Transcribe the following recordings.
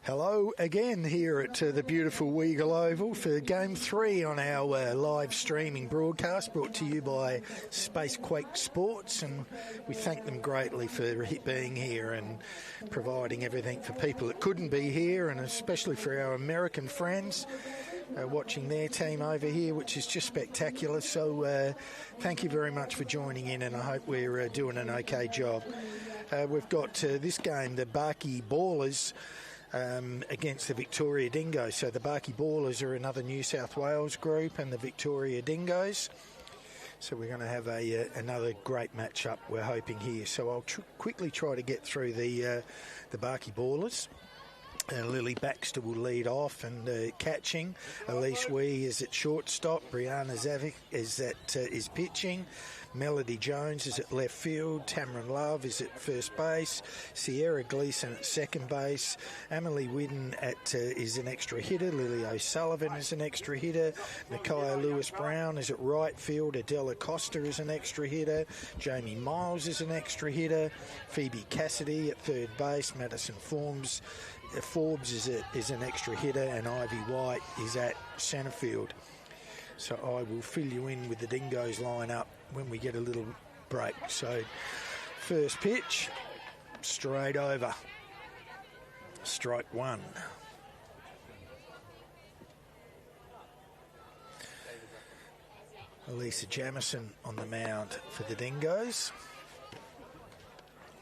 Hello again here at the beautiful Weagle Oval for Game 3 on our live streaming broadcast brought to you by Spacequake Sports, and we thank them greatly for being here and providing everything for people that couldn't be here, and especially for our American friends watching their team over here, which is just spectacular. So thank you very much for joining in, and I hope we're doing an okay job. We've got this game, the Barky Ballers, against the Victoria Dingoes. So the Barky Ballers are another New South Wales group, and the Victoria Dingoes. So we're going to have another great matchup, we're hoping here. So I'll quickly try to get through the Barky Ballers. Lily Baxter will lead off and catching. Elise Wee is at shortstop. Brianna Zavik is pitching. Melody Jones is at left field. Tamron Love is at first base. Sierra Gleeson at second base. Emily Whidden is an extra hitter. Lily O'Sullivan is an extra hitter. Nakia Lewis-Brown is at right field. Adela Costa is an extra hitter. Jamie Miles is an extra hitter. Phoebe Cassidy at third base. Madison Forbes is an extra hitter, and Ivy White is at centre field. So I will fill you in with the Dingoes line-up when we get a little break. So first pitch, straight over. Strike one. Elisa Jamison on the mound for the Dingoes.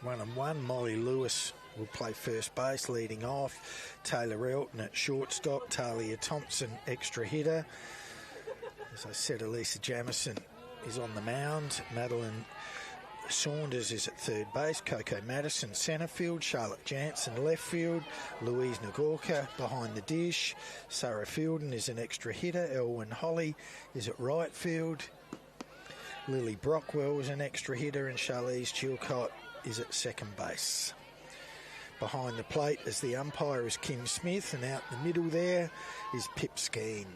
1-1, Molly Lewis will play first base, leading off. Taylor Elton at shortstop. Talia Thompson, extra hitter. As I said, Elisa Jamison is on the mound. Madeline Saunders is at third base. Coco Madison, centre field. Charlotte Jansen, left field. Louise Nagorka behind the dish. Sarah Fielden is an extra hitter. Elwyn Holly is at right field. Lily Brockwell is an extra hitter, and Charlize Chilcott is at second base. Behind the plate as the umpire is Kim Smith, and out the middle there is Pip Skeen.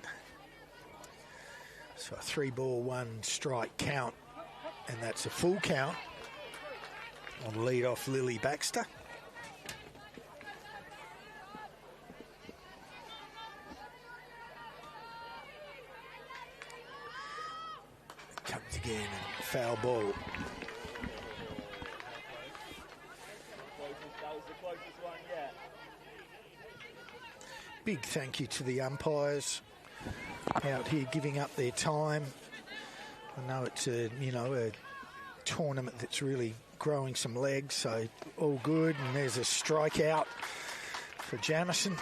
So a 3-ball, 1 strike count, and that's a full count on lead-off Lily Baxter. Comes again, and foul ball. Big thank you to the umpires out here giving up their time. I know it's a tournament that's really growing some legs, so all good. And there's a strikeout for Jamison.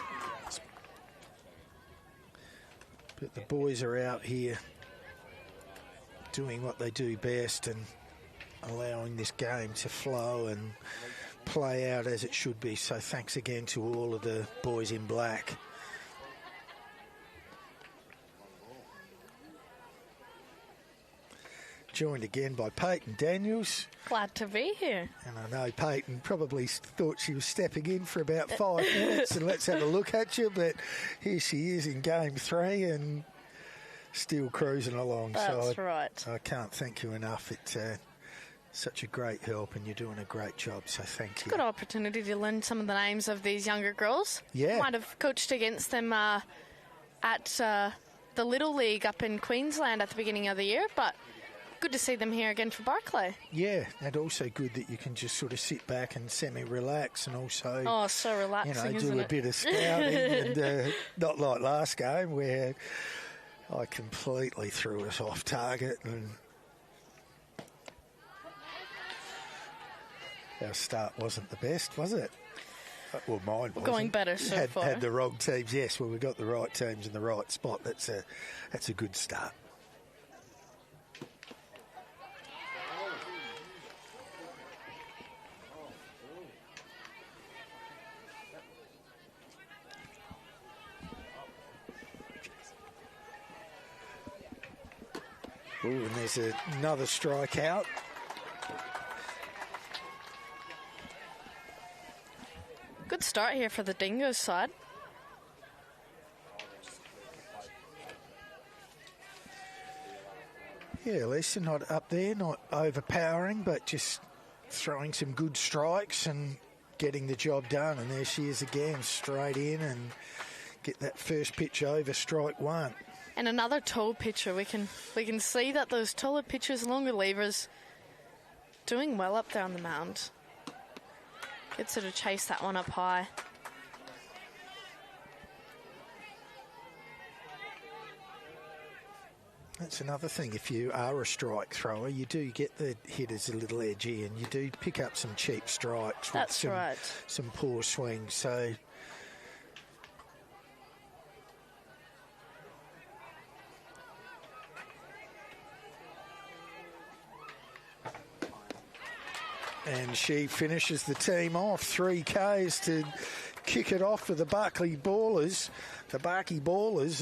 But the boys are out here doing what they do best and allowing this game to flow and play out as it should be. So thanks again to all of the boys in black. Joined again by Peyton Daniels. Glad to be here. And I know Peyton probably thought she was stepping in for about 5 minutes and let's have a look at you, but here she is in Game 3 and still cruising along. That's right. I can't thank you enough. It's such a great help and you're doing a great job, so thank you. Good opportunity to learn some of the names of these younger girls. Yeah. Might have coached against them at the Little League up in Queensland at the beginning of the year, but good to see them here again for Barclay. Yeah, and also good that you can just sort of sit back and semi-relax and also... Oh, so relaxing, do a bit of scouting and not like last game where I completely threw us off target and our start wasn't the best, was it? Well, mine wasn't. Going better so far. Had the wrong teams, yes. Well, we got the right teams in the right spot. That's a good start. Ooh, and there's another strikeout. Good start here for the Dingoes side. Yeah, Lisa, not up there, not overpowering, but just throwing some good strikes and getting the job done. And there she is again, straight in and get that first pitch over, strike one. And another tall pitcher. We can see that those taller pitchers, longer levers, doing well up there on the mound. Gets her to chase that one up high. That's another thing. If you are a strike thrower, you do get the hitters a little edgy, and you do pick up some cheap strikes. That's with right. Some poor swings. So. And she finishes the team off. 3 Ks to kick it off for the Barky Ballers,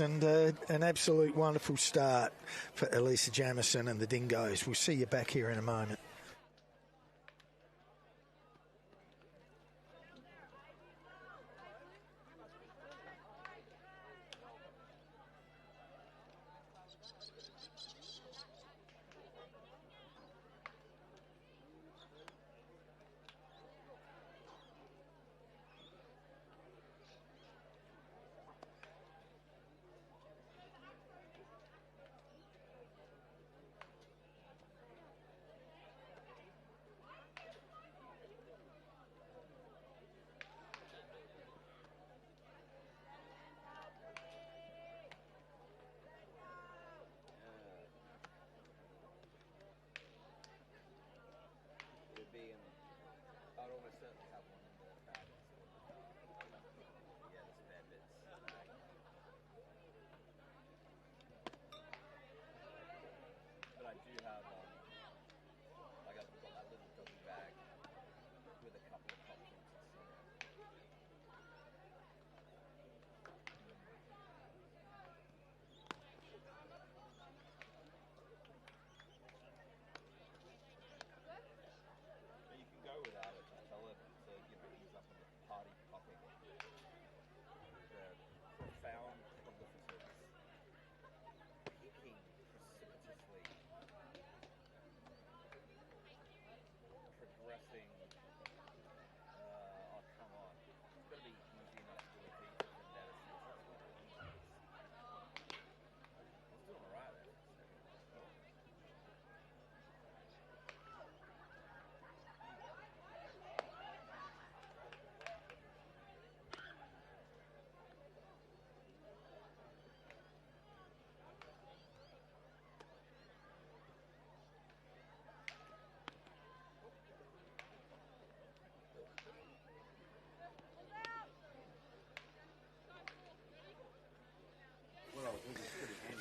and an absolute wonderful start for Elisa Jamieson and the Dingoes. We'll see you back here in a moment.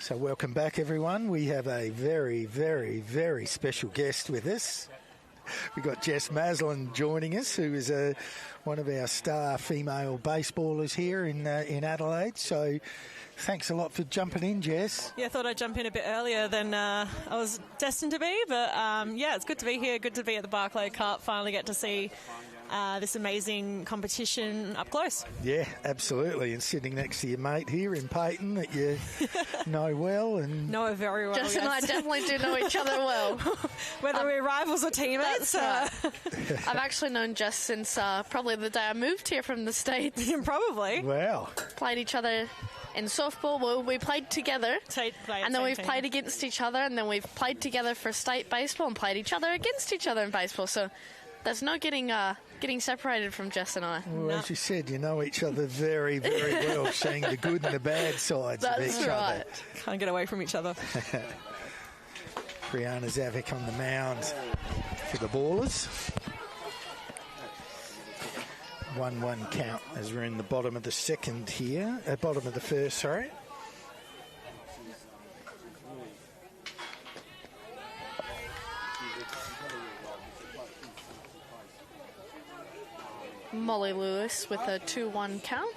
So welcome back, everyone. We have a very, very, very special guest with us. We've got Jess Maslin joining us, who is one of our star female baseballers here in Adelaide. So thanks a lot for jumping in, Jess. Yeah, I thought I'd jump in a bit earlier than I was destined to be. But, yeah, it's good to be here, good to be at the Barclay Cup, finally get to see this amazing competition up close. Yeah, absolutely. And sitting next to your mate here in Peyton that you know well. And know her very well, Jess and I definitely do know each other well. Whether we're rivals or teammates. That's right. I've actually known Jess since probably the day I moved here from the States. Probably. Wow. Played each other in softball. Well, we played together, and then we've played against each other, and then we've played together for state baseball and played each other against each other in baseball. So there's no getting separated from Jess and I. Well, as you said, you know each other very, very well, seeing the good and the bad sides of each other. Can't get away from each other. Brianna Zavik on the mound for the Ballers. 1-1 count as we're in the bottom of the second here. Bottom of the first, sorry. Molly Lewis with a 2-1 count.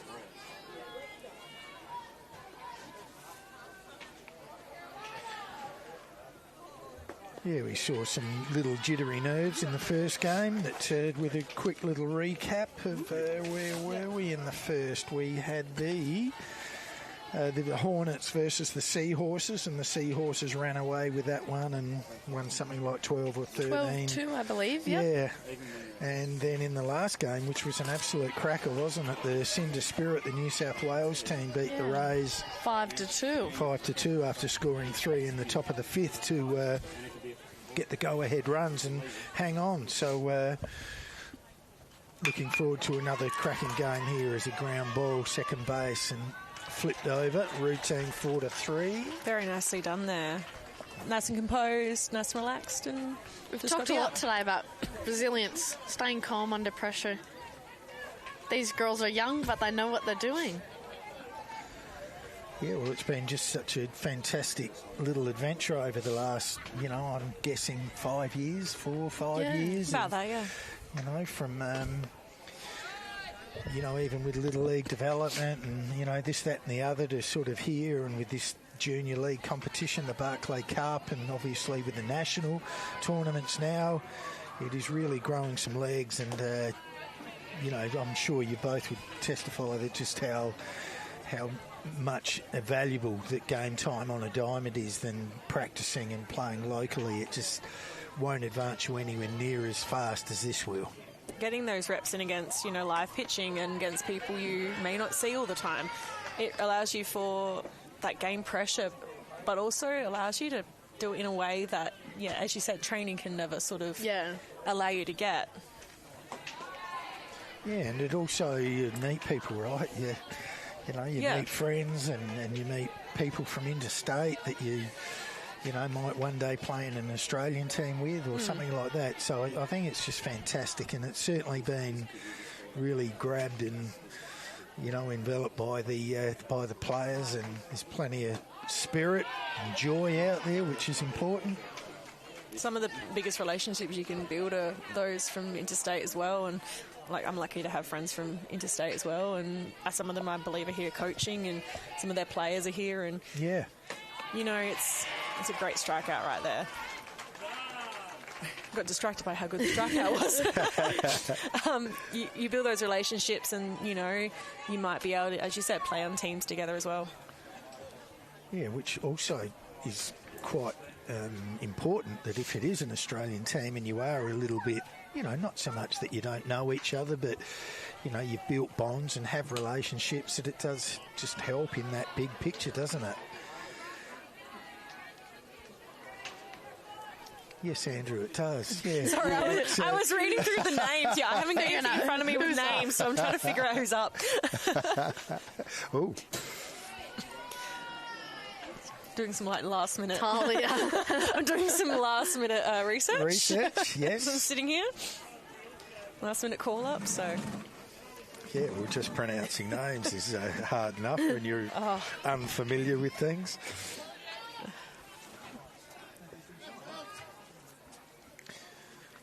Yeah, we saw some little jittery nerves in the first game. That with a quick little recap of where were we in the first? We had the the Hornets versus the Seahorses, and the Seahorses ran away with that one and won something like 12 or 13. 12-2, I believe, yep. Yeah. And then in the last game, which was an absolute cracker, wasn't it? The Cinder Spirit, the New South Wales team, beat the Rays 5-2. 5-2 after scoring 3 in the top of the 5th to get the go-ahead runs and hang on. So looking forward to another cracking game here as a ground ball, second base, and flipped over, routine 4-3. Very nicely done there. Nice and composed, nice and relaxed. And we've talked a lot today about resilience, staying calm under pressure. These girls are young, but they know what they're doing. Yeah, well, it's been just such a fantastic little adventure over the last, I'm guessing 5 years, 4 or 5 years. About that, yeah. From... even with Little League development and, this, that and the other to sort of here, and with this junior league competition, the Barclay Cup, and obviously with the national tournaments now, it is really growing some legs. And, I'm sure you both would testify that just how much valuable that game time on a diamond is than practicing and playing locally. It just won't advance you anywhere near as fast as this will. Getting those reps in against, live pitching and against people you may not see all the time, it allows you for that game pressure, but also allows you to do it in a way that, as you said, training can never sort of allow you to get. Yeah, and it also, you meet people, right? You meet friends and you meet people from interstate that you might one day play in an Australian team with or something like that. So I think it's just fantastic, and it's certainly been really grabbed and, enveloped by the players, and there's plenty of spirit and joy out there, which is important. Some of the biggest relationships you can build are those from interstate as well, and I'm lucky to have friends from interstate as well, and some of them, I believe, are here coaching, and some of their players are here, and it's a great strikeout right there. Got distracted by how good the strikeout was. You build those relationships, and you might be able to, as you said, play on teams together as well. Yeah, which also is quite important, that if it is an Australian team and you are a little bit, not so much that you don't know each other, but you've built bonds and have relationships, that it does just help in that big picture, doesn't it? Yes, Andrew, it does. Yeah. Sorry, I was reading through the names. Yeah, I haven't got anything in front of me with names, so I'm trying to figure out who's up. Oh. Doing some last minute. Talia. I'm doing some last minute research. Research, yes. I'm sitting here. Last minute call up, so. Yeah, well, just pronouncing names is hard enough when you're unfamiliar with things.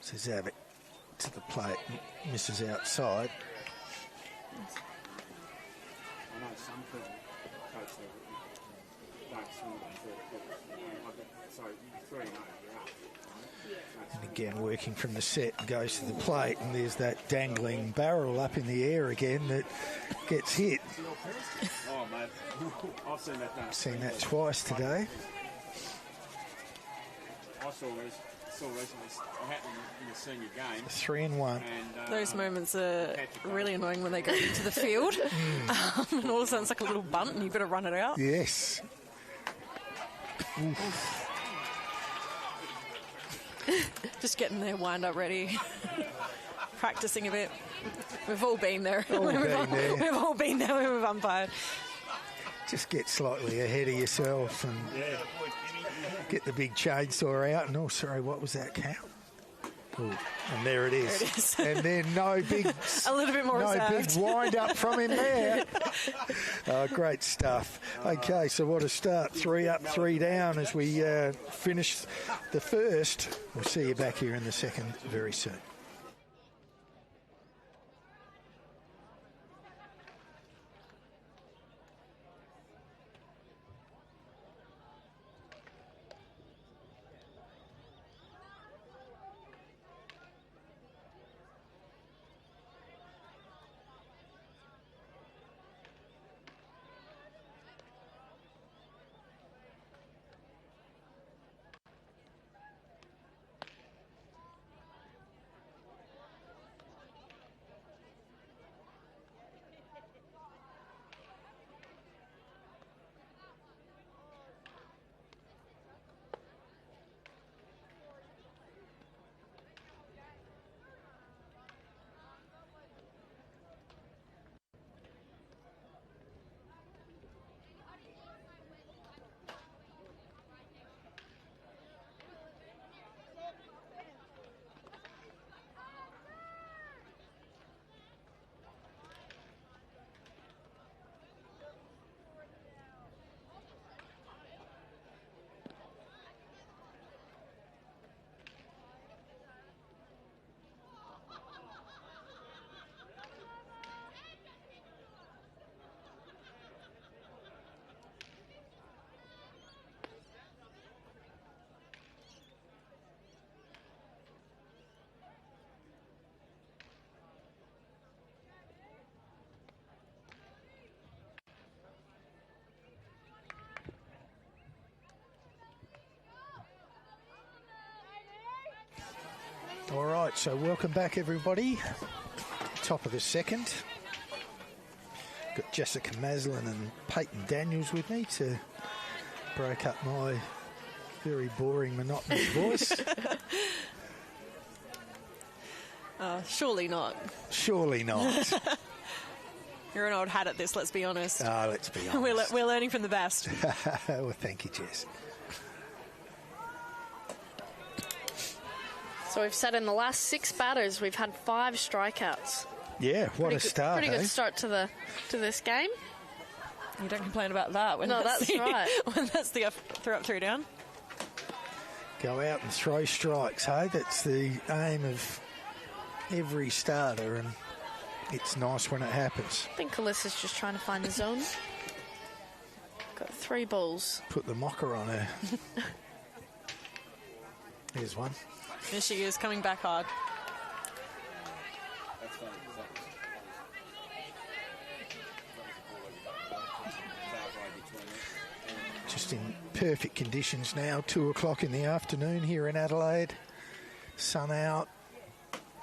So Zavic to the plate, misses outside. And again, working from the set, goes to the plate, and there's that dangling barrel up in the air again that gets hit. Oh, mate. I've seen that done. Seen that twice today. I saw recently happened in the senior game. 3-1. Those moments are really annoying when they go into the field. And all of a sudden it's like a little bunt and you've got to run it out. Yes. Just getting their wind-up ready. Practicing a bit. We've all been there. We've all been there when we've umpired. Just get slightly ahead of yourself and get the big chainsaw out. And oh, sorry, what was that count? Ooh, and there it is. And then no big, a little bit more reserved. Big wind up from him there. Great stuff. Okay, so what a start. 3 up, 3 down as we finish the first. We'll see you back here in the second very soon. Right, so welcome back, everybody. Top of the second. Got Jessica Maslin and Peyton Daniels with me to break up my very boring, monotonous voice. Surely not. Surely not. You're an old hat at this, let's be honest. Let's be honest. We're learning from the best. Well, thank you, Jess. So we've said in the last 6 batters, we've had 5 strikeouts. Yeah, what a start, Pretty good start to this game. You don't complain about that. That's right. When that's the up, through, down. Go out and throw strikes, hey? That's the aim of every starter, and it's nice when it happens. I think Alyssa's just trying to find the zone. Got 3 balls. Put the mocker on her. Here's one. There she is, coming back hard. Just in perfect conditions now, 2 o'clock in the afternoon here in Adelaide. Sun out,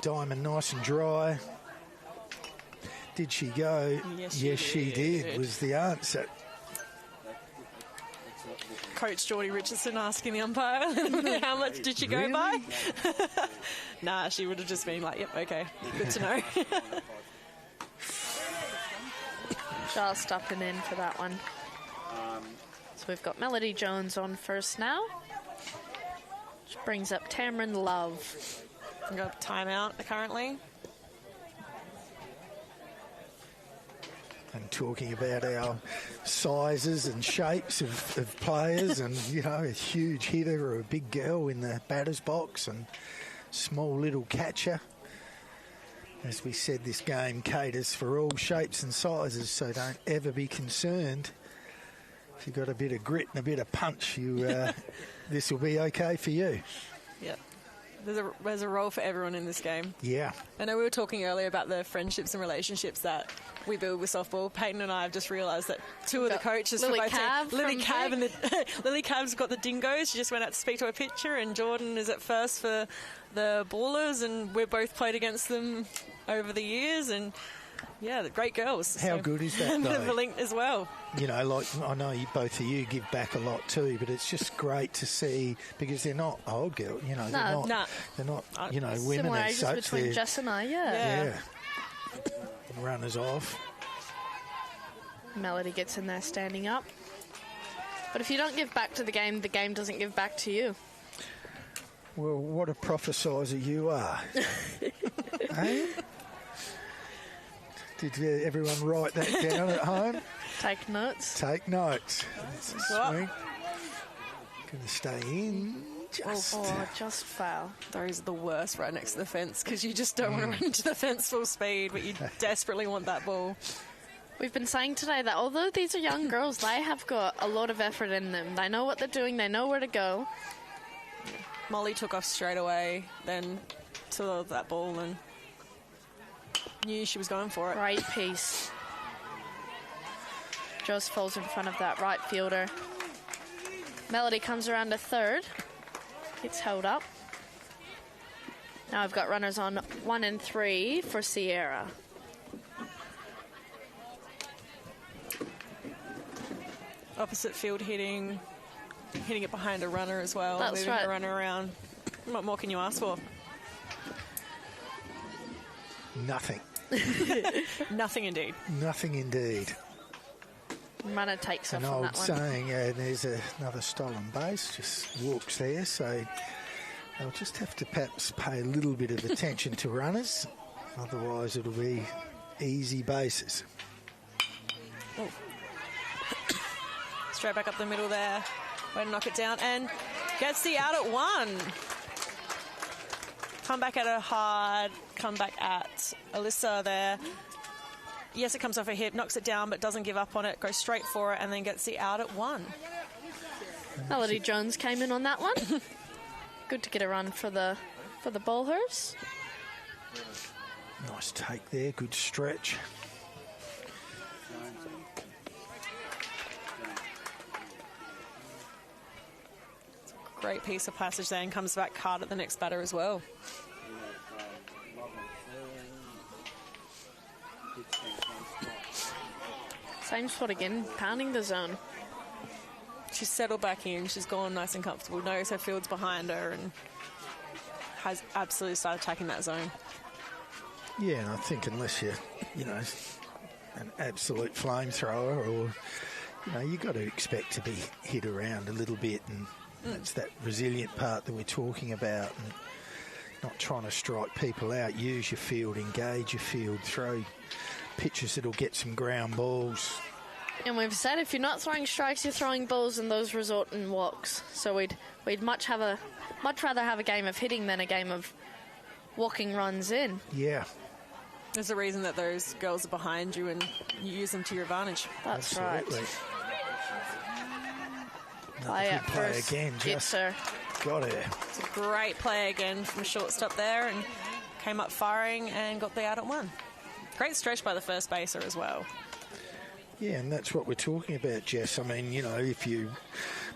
diamond nice and dry. Did she go? Yes, she did, was the answer. Coach Geordie Richardson asking the umpire, how much did she go by? Nah, she would have just been like, yep, okay, good to know. Just up and in for that one. So we've got Melody Jones on first now, which brings up Tamron Love. We've got a timeout currently. And talking about our sizes and shapes of players, and, you know, a huge hitter or a big girl in the batter's box and small little catcher. As we said, this game caters for all shapes and sizes, so don't ever be concerned. If you've got a bit of grit and a bit of punch, this will be okay for you. Yep. There's a role for everyone in this game. Yeah. I know we were talking earlier about the friendships and relationships that we build with softball. Peyton and I have just realised that 2 of the coaches Lily for both Cav teams, Lily Cav and Lily Cav's got the Dingoes. She just went out to speak to her pitcher, and Jordan is at first for the Ballers, and we've both played against them over the years, and yeah, the great girls. How good is that, though? The link as well. You know, like, I know both of you give back a lot too, but it's just great to see, because they're not old girls, you know, they're not, you know, women similar as ages such. Between Jess and I, yeah. Runners off. Melody gets in there standing up. But if you don't give back to the game doesn't give back to you. Well, what a prophesizer you are. Hey? Did everyone write that down at home? Take notes. Take notes. Swing. Going to stay in. Just foul. Those are the worst right next to the fence, because you just don't want to run into the fence full speed, but you desperately want that ball. We've been saying today that although these are young girls, they have got a lot of effort in them. They know what they're doing. They know where to go. Molly took off straight away, then to that ball, and knew she was going for it. Great piece. Just falls in front of that right fielder. Melody comes around to third. It's held up. Now I've got runners on 1 and 3 for Sierra. Opposite field hitting it behind a runner as well. That's moving right. the runner around. What more can you ask for? Nothing. Nothing indeed. Nothing indeed. Runner takes off An on old that one. saying, there's another stolen base, just walks there, so they'll just have to perhaps pay a little bit of attention to runners, otherwise it'll be easy bases. Oh. Straight back up the middle there. Way to knock it down, and gets the out at 1. Come back at her hard, come back at Alyssa there. Yes, it comes off her hip, knocks it down, but doesn't give up on it, goes straight for it, and then gets the out at 1. Melody Jones came in on that one. Good to get a run for the Bowlers. Nice take there, good stretch. Great piece of passage there, and comes back hard at the next batter as well. Same spot again, pounding the zone. She's settled back in. She's gone nice and comfortable. Knows her field's behind her and has absolutely started attacking that zone. Yeah, and I think unless you're, an absolute flamethrower, or you got to expect to be hit around a little bit, and that's that resilient part that we're talking about, and not trying to strike people out. Use your field, engage your field, throw pitches that'll get some ground balls. And we've said if you're not throwing strikes, you're throwing balls, and those result in walks. So we'd much rather have a game of hitting than a game of walking runs in. Yeah. There's a reason that those girls are behind you and you use them to your advantage. That's Absolutely. right. Play out first. Again, just got her. It's a great play again from shortstop there, and came up firing and got the out at 1. Great stretch by the first baser as well. Yeah, and that's what we're talking about, Jess. I mean, if you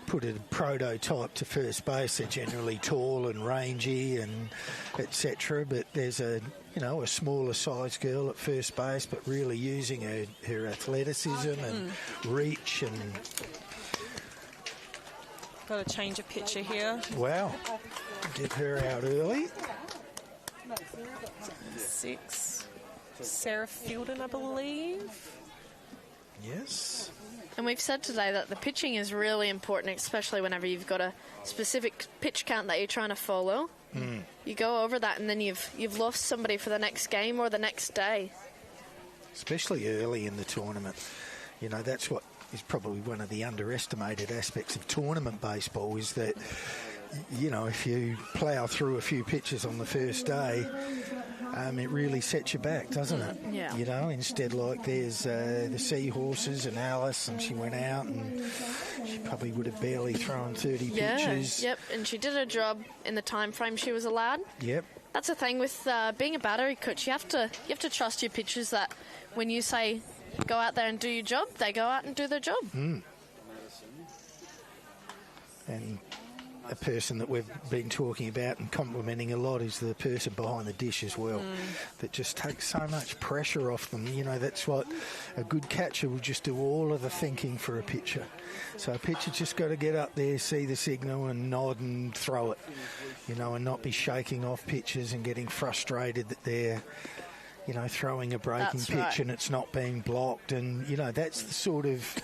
put a prototype to first base, they're generally tall and rangy and etc. But there's a smaller size girl at first base, but really using her athleticism and reach. And got a change of pitcher here. Wow, get her out early. 6, Sarah Fielden, I believe. Yes. And we've said today that the pitching is really important, especially whenever you've got a specific pitch count that you're trying to follow. You go over that, and then you've lost somebody for the next game or the next day. Especially early in the tournament. That's what is probably one of the underestimated aspects of tournament baseball, is that, if you plough through a few pitches on the first day, it really sets you back, doesn't it? Yeah. Instead, like there's the Seahorses and Alice, and she went out and she probably would have barely thrown 30 pitches. Yep, and she did her job in the time frame she was allowed. Yep. That's the thing with being a battery coach. You have to trust your pitchers that when you say go out there and do your job, they go out and do their job. And a person that we've been talking about and complimenting a lot is the person behind the dish as well, that just takes so much pressure off them. That's what a good catcher will just do all of the thinking for a pitcher. So a pitcher just got to get up there, see the signal and nod and throw it, and not be shaking off pitches and getting frustrated that they're, throwing a breaking pitch and it's not being blocked. And, that's the sort of,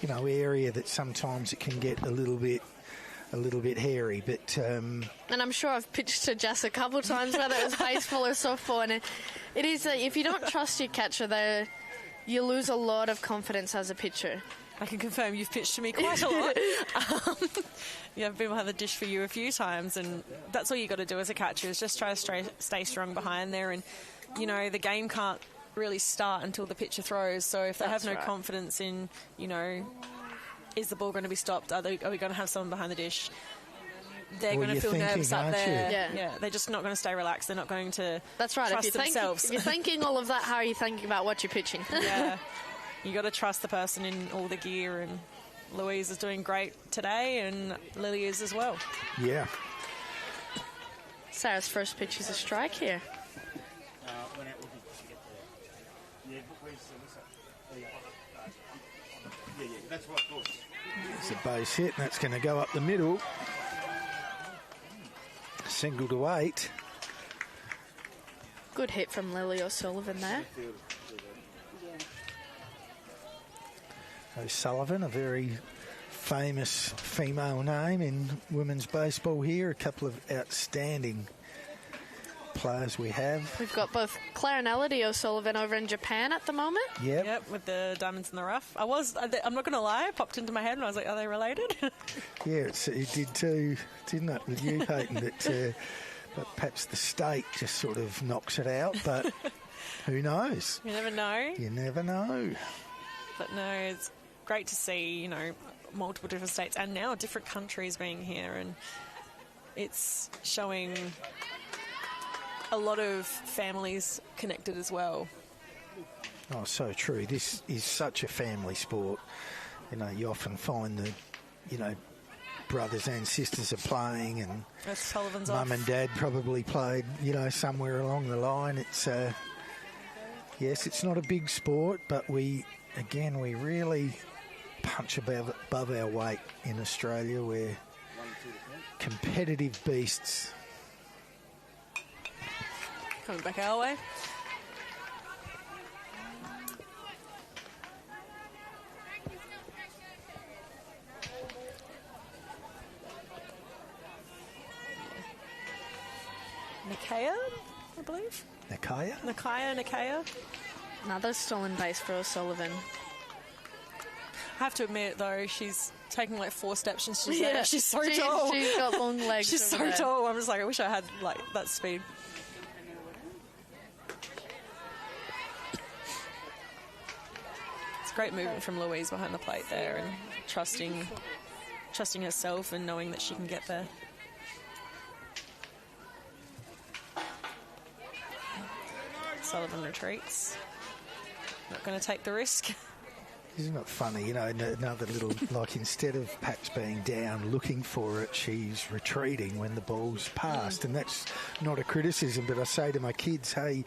area that sometimes it can get a little bit hairy, but and I'm sure I've pitched to Jess a couple of times, whether it was baseball or softball, and it is if you don't trust your catcher, you lose a lot of confidence as a pitcher. I can confirm you've pitched to me quite a lot. I've been behind the dish for you a few times, and that's all you got to do as a catcher, is just try to stay strong behind there. And the game can't really start until the pitcher throws, so if they have no confidence in is the ball going to be stopped? Are we going to have someone behind the dish? They're going to feel nervous up there. Yeah, they're just not going to stay relaxed. They're not going to trust themselves. If you're thinking all of that, how are you thinking about what you're pitching? Yeah, you got to trust the person in all the gear. And Louise is doing great today, and Lily is as well. Yeah. Sarah's first pitch is a strike here. That's what I thought. It's a base hit, and that's going to go up the middle. Single to 8. Good hit from Lily O'Sullivan there. O'Sullivan, a very famous female name in women's baseball here. A couple of outstanding players we have. We've got both Claire and Elodie O'Sullivan over in Japan at the moment. Yep, with the diamonds in the rough. I'm not going to lie, it popped into my head and I was like, are they related? Yeah, it did too, didn't it, with you, Peyton? But perhaps the state just sort of knocks it out, but who knows? You never know. You never know. But no, it's great to see, multiple different states and now different countries being here, and it's showing a lot of families connected as well. Oh, so true. This is such a family sport. You often find that, brothers and sisters are playing, and mum and dad probably played, somewhere along the line. It's, yes, it's not a big sport, but we again, we really punch above our weight in Australia. We're competitive beasts. Coming back our way. Nikaya, I believe. Nikaya. Another stolen base for O'Sullivan. I have to admit, though, she's taking like 4 steps and she's there. She's so tall. She's got long legs. She's so there. tall. I'm just like, I wish I had like that speed. It's great movement from Louise behind the plate there and trusting herself and knowing that she can get there. Sullivan retreats. Not going to take the risk. Isn't it funny? You know, another little, like, instead of perhaps being down looking for it, she's retreating when the ball's passed. And that's not a criticism, but I say to my kids, hey,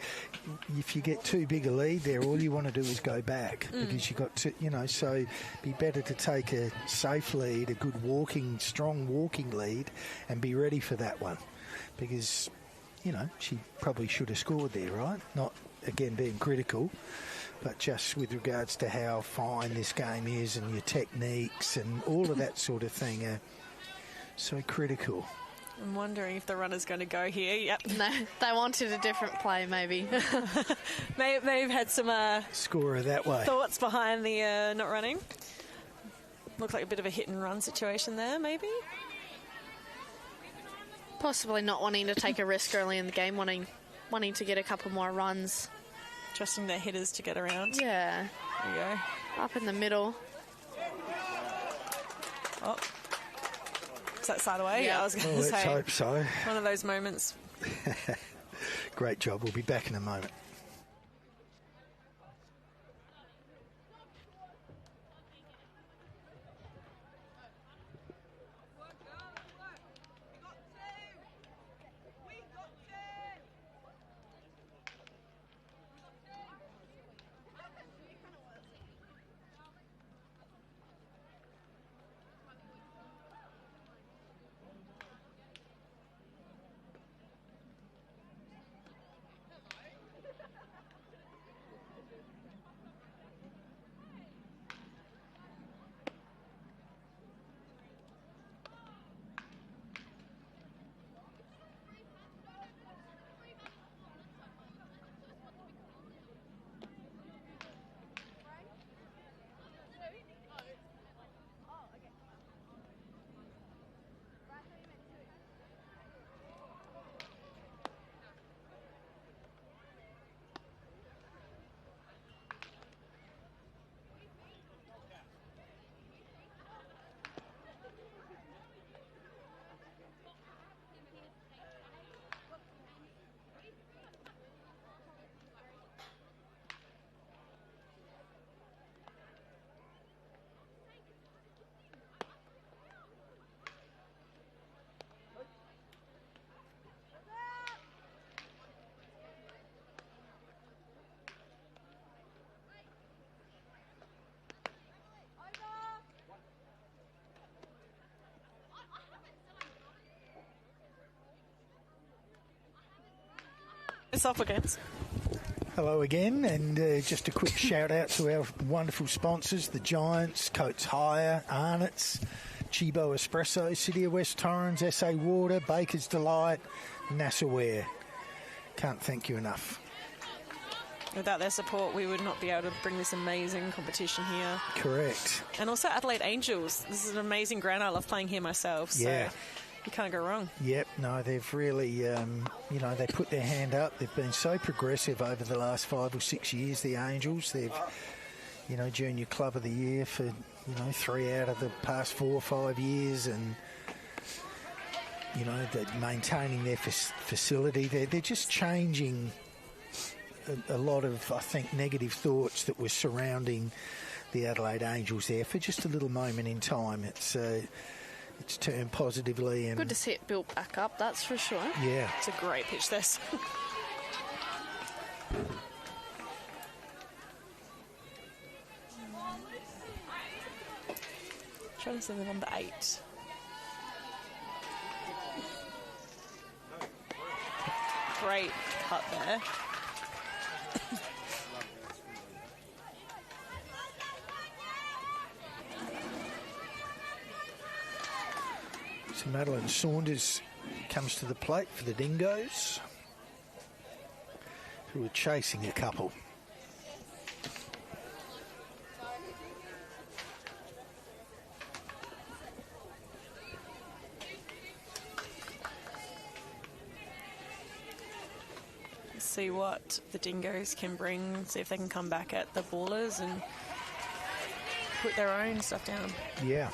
if you get too big a lead there, all you want to do is go back because you got to, you know, so be better to take a safe lead, a good strong walking lead and be ready for that one because, you know, she probably should have scored there, right? Not, again, being critical, but just with regards to how fine this game is and your techniques and all of that sort of thing are so critical. I'm wondering if the runner's going to go here. Yep. No, they wanted a different play, maybe. May have had some scorer that way. Thoughts behind the not running. Looked like a bit of a hit and run situation there, maybe. Possibly not wanting to take a risk early in the game, wanting to get a couple more runs. Trusting their hitters to get around. Yeah. There you go. Up in the middle. Oh. Is that side away? Yeah, I was going to say. Let's hope so. One of those moments. Great job. We'll be back in a moment. It's up against. Hello again, and just a quick shout out to our wonderful sponsors, the Giants, Coates Hire, Arnott's, Chibo Espresso, City of West Torrens, SA Water, Baker's Delight, Nassaware. Can't thank you enough. Without their support, we would not be able to bring this amazing competition here. Correct. And also Adelaide Angels. This is an amazing ground. I love playing here myself. So yeah. You can't go wrong. Yep, no, they've really, you know, they put their hand up. They've been so progressive over the last 5 or 6 years, the Angels. They've, you know, Junior Club of the Year for, you know, 3 out of the past 4 or 5 years. And, you know, they're maintaining their facility. They're just changing a lot of, I think, negative thoughts that were surrounding the Adelaide Angels there for just a little moment in time. It's turned positively. And good to see it built back up, that's for sure. Yeah. It's a great pitch, this. trying to see the number 8. Great cut there. So Madeline Saunders comes to the plate for the Dingoes, who are chasing a couple. See what the Dingoes can bring, see if they can come back at the ballers and put their own stuff down. Yeah.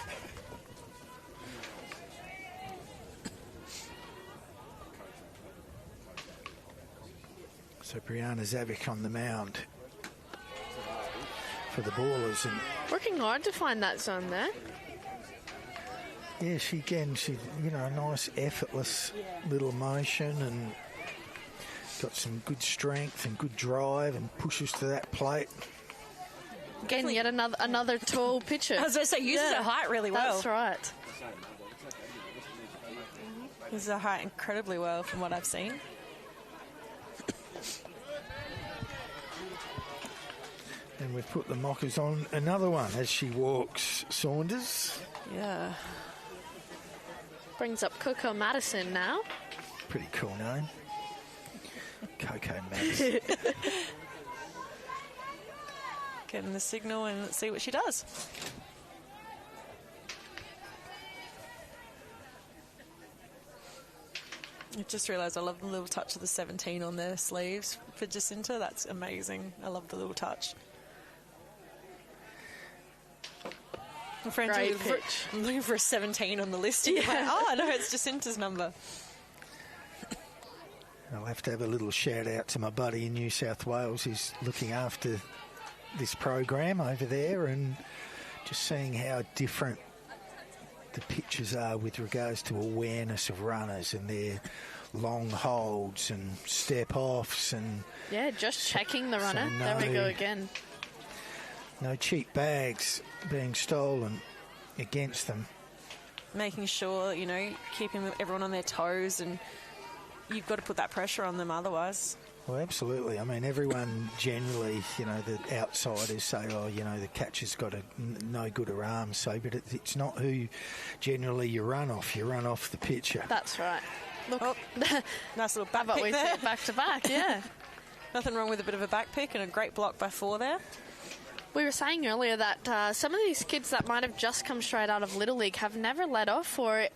So Brianna Zavik on the mound for the ballers. And working hard to find that zone there. yeah, she a nice effortless little motion and got some good strength and good drive and pushes to that plate. Again, yet another tall pitcher. I was going to say, uses her height really well. That's right. Uses her height incredibly well from what I've seen. And we've put the mockers on another one as she walks Saunders. Yeah. Brings up Coco Madison now. Pretty cool name. Coco Madison. Getting the signal and let's see what she does. I just realised I love the little touch of the 17 on their sleeves for Jacinta. That's amazing. I love the little touch. My friends Great are pitch. I'm looking for a 17 on the list. And you're like, oh, no, it's Jacinta's number. I'll have to have a little shout out to my buddy in New South Wales who's looking after this program over there, and just seeing how different the pitches are with regards to awareness of runners and their long holds and step offs and just checking the runner. So there we go again. No cheap bags being stolen against them. Making sure, keeping everyone on their toes, and you've got to put that pressure on them otherwise. Well, absolutely. I mean, everyone generally, the outsiders say, the catcher's got no good or arm, so, but it's not who generally you run off. You run off the pitcher. That's right. Look, nice little back how about pick we there. see it back to back, yeah. Nothing wrong with a bit of a back pick and a great block by 4 there. We were saying earlier that some of these kids that might have just come straight out of Little League have never led off or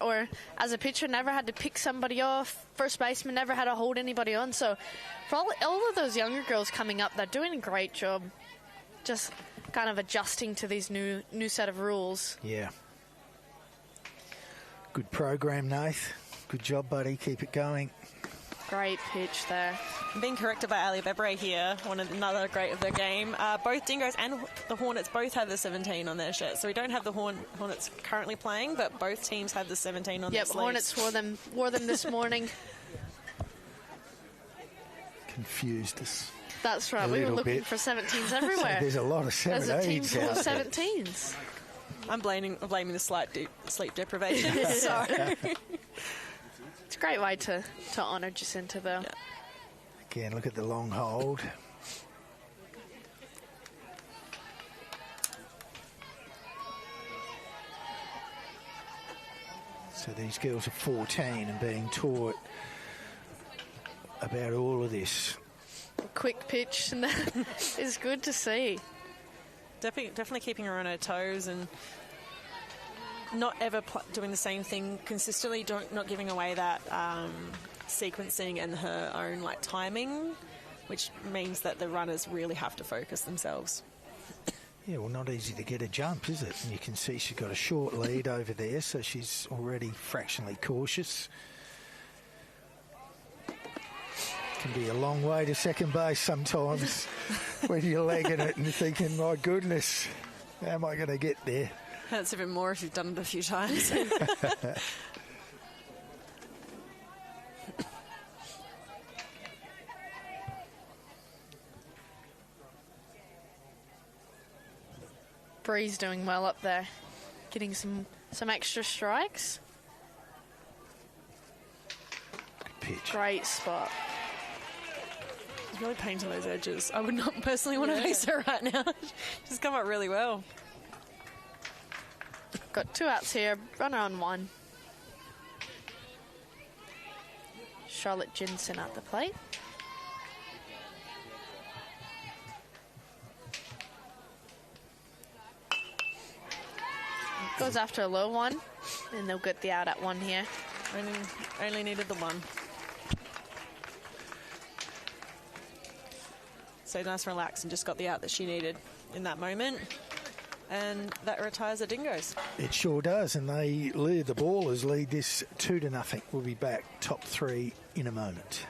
as a pitcher never had to pick somebody off. First baseman never had to hold anybody on. So for all of those younger girls coming up, they're doing a great job just kind of adjusting to these new set of rules. Yeah. Good program, Nath. Good job, buddy. Keep it going. Great pitch there. I'm being corrected by Ali Bebre here, another great of their game. Both Dingoes and the Hornets both have the 17 on their shirt. So we don't have the Hornets currently playing, but both teams have the 17 on their sleeves. Hornets wore them this morning. Confused us. That's right. We were looking for 17s everywhere. There's a lot of 17s. There's a team full of out there. 17s. I'm blaming the slight sleep deprivation. Sorry. It's a great way to honour Jacinta, though. Yeah. Again, look at the long hold. So these girls are 14 and being taught about all of this. Quick pitch, and that is good to see. Definitely keeping her on her toes and not ever doing the same thing consistently, not giving away that sequencing and her own timing, which means that the runners really have to focus themselves. Yeah, well, not easy to get a jump, is it? And you can see she's got a short lead over there, so she's already fractionally cautious. Can be a long way to second base sometimes when you're legging it and thinking, my goodness, how am I going to get there? That's even more if you've done it a few times. Bree's doing well up there. getting some extra strikes. Pitch. Great spot. He's really painting those edges. I would not personally want to face her right now. She's come up really well. Got 2 outs here. Runner on 1. Charlotte Jensen at the plate. Goes after a low one, and they'll get the out at 1 here. Only needed the 1. So nice and relaxed and just got the out that she needed in that moment. And that retires the Dingoes. It sure does, and they lead the Ballers lead this 2-0. We'll be back top 3 in a moment.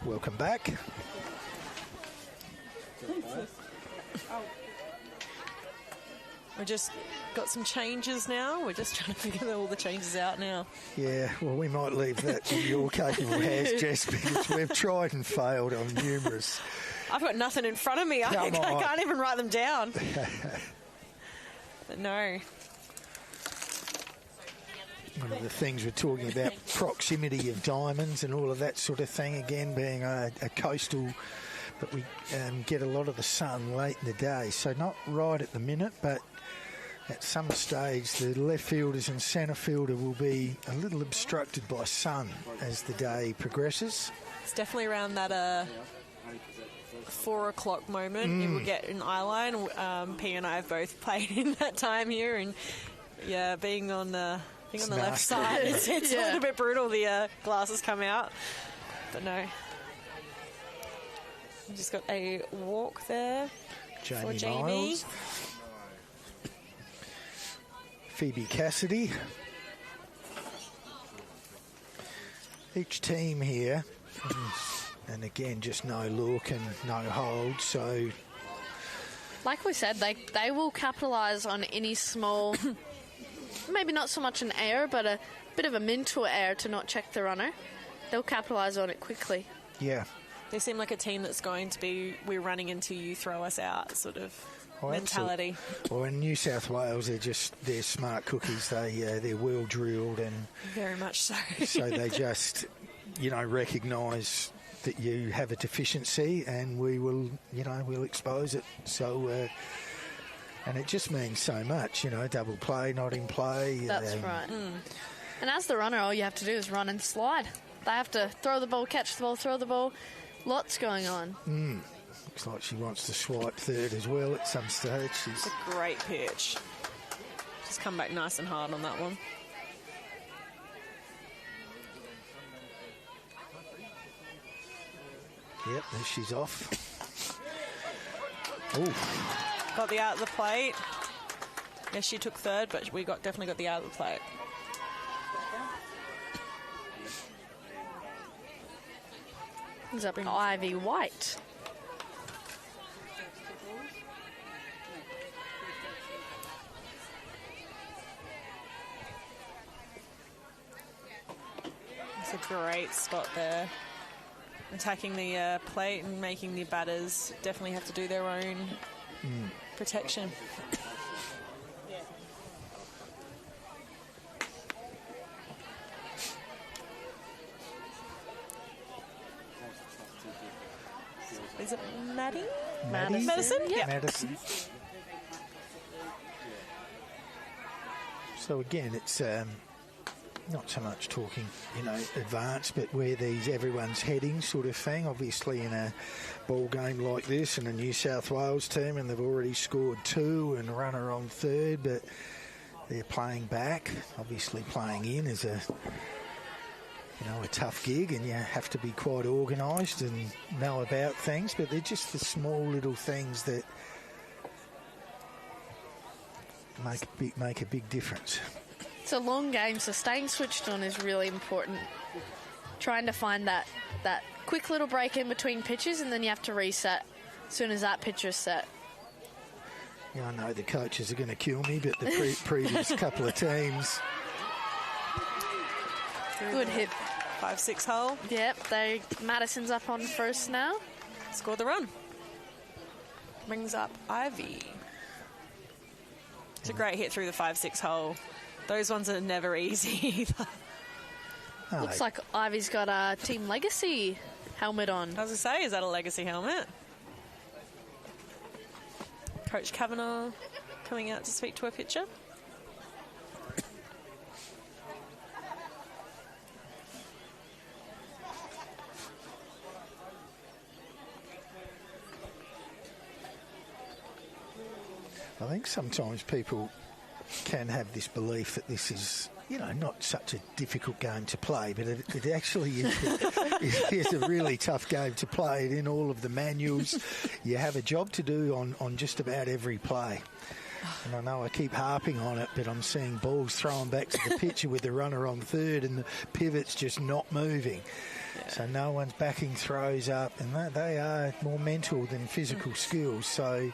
Welcome back. We've just got some changes now. We're just trying to figure all the changes out now. Yeah, well, we might leave that in your capable hands, Jess, because we've tried and failed on numerous. I've got nothing in front of me. I can't even write them down. But no. One of the things we're talking about, proximity of diamonds and all of that sort of thing, again, being a coastal, but we get a lot of the sun late in the day, so not right at the minute, but at some stage the left fielders and centre fielder will be a little obstructed by sun as the day progresses. It's definitely around that 4 o'clock moment. You will get an eye line. P and I have both played in that time here, and yeah, being on the left side, it's a little bit brutal. The glasses come out, but no. We just got a walk there for Jamie. Miles. Phoebe Cassidy. Each team here, and again, just no look and no hold, so... Like we said, they will capitalise on any small... maybe not so much an error, but a bit of a mental error to not check the runner. They'll capitalise on it quickly. Yeah. They seem like a team that's going to be, we're running until you throw us out sort of mentality. Well, in New South Wales, they're smart cookies. They're well drilled, and very much so. So they just, recognise that you have a deficiency, and we will, we'll expose it. So, and it just means so much, double play, not in play. That's right. And as the runner, all you have to do is run and slide. They have to throw the ball, catch the ball, throw the ball. Lots going on. Looks like she wants to swipe third as well at some stage. It's a great pitch. Just come back nice and hard on that one. Yep, there she's off. Ooh. Got the out of the plate. Yes, she took third, but we definitely got the out of the plate. Brings up Ivy White. It's a great spot there. Attacking the plate and making the batters definitely have to do their own protection. Is it Maddie? Madison? Yeah. Madison. So again, it's not so much talking, advanced, but where everyone's heading sort of thing. Obviously in a ball game like this and a New South Wales team, and they've already scored 2 and runner on third, but they're playing back. Obviously playing in is a tough gig, and you have to be quite organised and know about things, but they're just the small little things that make a big difference. It's a long game, so staying switched on is really important. Trying to find that quick little break in between pitches, and then you have to reset as soon as that pitch is set. Yeah, I know the coaches are going to kill me, but the previous couple of teams... Good hit. 5-6 hole. Yep, Madison's up on first now. Scored the run. Brings up Ivy. It's a great hit through the 5-6 hole. Those ones are never easy either. Oh, Looks like Ivy's got a Team Legacy helmet on. I was going to say, is that a Legacy helmet? Coach Kavanagh coming out to speak to a pitcher. I think sometimes people can have this belief that this is, not such a difficult game to play, but it actually is a really tough game to play. In all of the manuals, you have a job to do on just about every play. And I know I keep harping on it, but I'm seeing balls thrown back to the pitcher with the runner on third and the pivot's just not moving. Yeah. So no one's backing throws up, and they are more mental than physical skills. So...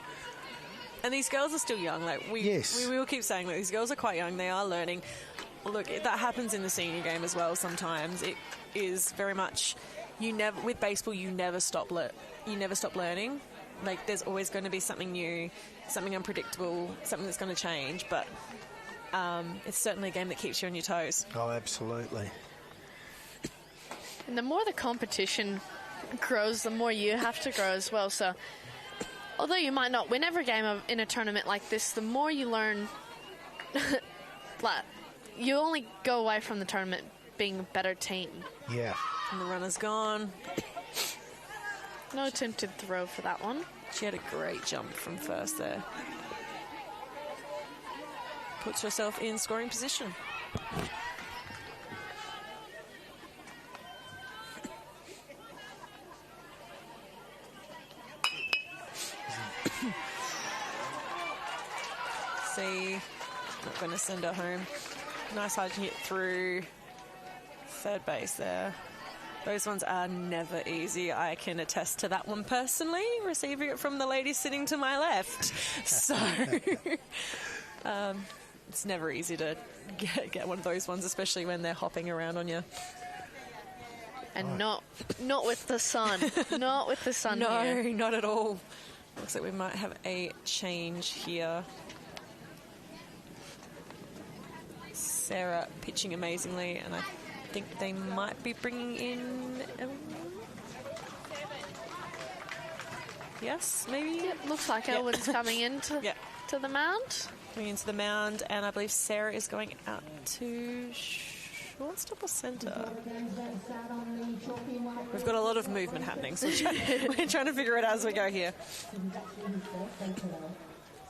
And these girls are still young. We will keep saying that these girls are quite young. They are learning. Look, that happens in the senior game as well. Sometimes it is very much with baseball. You never stop learning. There's always going to be something new, something unpredictable, something that's going to change. But it's certainly a game that keeps you on your toes. Oh, absolutely. And the more the competition grows, the more you have to grow as well. So. Although you might not win every game in a tournament like this, the more you learn, you only go away from the tournament being a better team. Yeah. And the runner's gone. No attempted throw for that one. She had a great jump from first there. Puts herself in scoring position. Not going to send her home. Nice hard hit through third base there. Those ones are never easy. I can attest to that one personally, receiving it from the lady sitting to my left. So it's never easy to get one of those ones, especially when they're hopping around on you. And not with the sun. Not with the sun. No, here. not at all. Looks like we might have a change here. Sarah pitching amazingly, and I think they might be bringing in... Yes, maybe? Yep, looks like Elwyn's coming in to the mound. Coming into the mound, and I believe Sarah is going out to shortstop or centre. We've got a lot of movement happening, so we're trying to figure it out as we go here.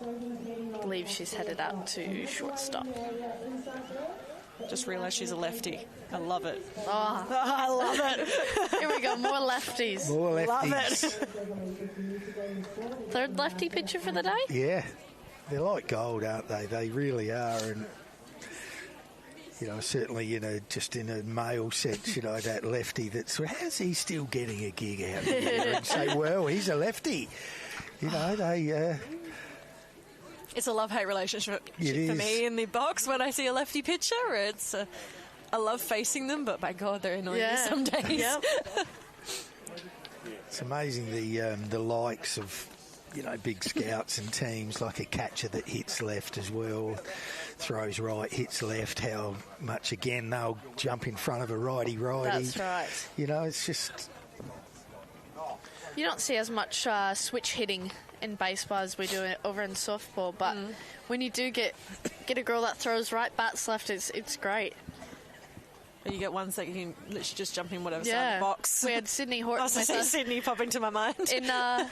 I believe she's headed out to shortstop. Just realised she's a lefty. I love it. Oh, I love it. Here we go, more lefties. More lefties. Love it. Third lefty pitcher for the day? Yeah. They're like gold, aren't they? They really are. And, you know, certainly, you know, just in a male sense, you know, that lefty that's, how's he still getting a gig out there? And say, well, he's a lefty. You know, they... It's a love-hate relationship for me in the box when I see a lefty pitcher. It's I love facing them, but by God, they're annoying me some days. Yep. It's amazing the likes of, you know, big scouts and teams, like a catcher that hits left as well, throws right, hits left, how much, again, they'll jump in front of a righty. That's right. You know, it's just... You don't see as much switch hitting in baseball as we do over in softball, but when you do get a girl that throws right, bats left, it's great. You get ones that you can literally just jump in whatever side of the box. We had Sydney Horton. I was going to say Sydney popping to my mind. In our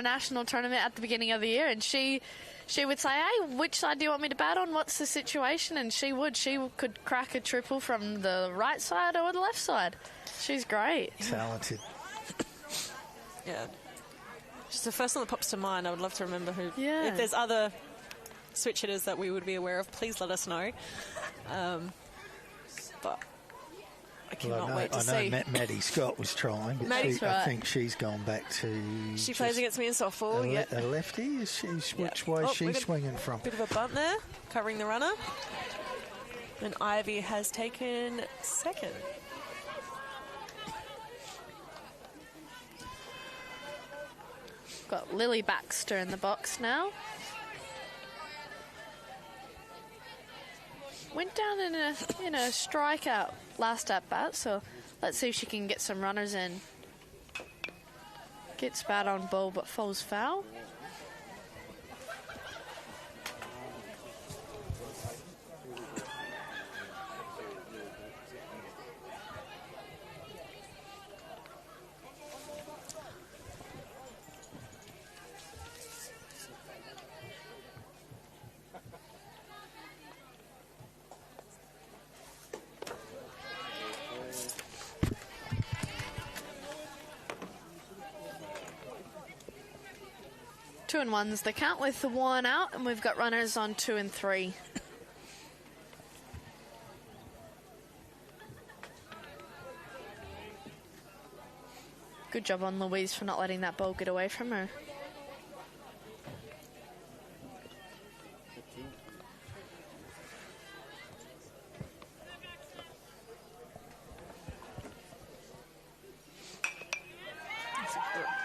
national tournament at the beginning of the year, and she would say, hey, which side do you want me to bat on? What's the situation? And she could crack a triple from the right side or the left side. She's great. Talented. Yeah. Just the first one that pops to mind. I would love to remember who. Yeah. If there's other switch hitters that we would be aware of, please let us know. But I cannot wait to see. I know Maddie Scott was trying, but I think she's gone back to... She plays against me in softball. A lefty? Is she, which way is she swinging from? Bit of a bunt there, covering the runner. And Ivy has taken second. Got Lily Baxter in the box now. Went down in a strikeout last at bat, so let's see if she can get some runners in. Gets bat on ball but falls foul. Two and one's the count with the one out, and we've got runners on 2 and 3. Good job on Louise for not letting that ball get away from her.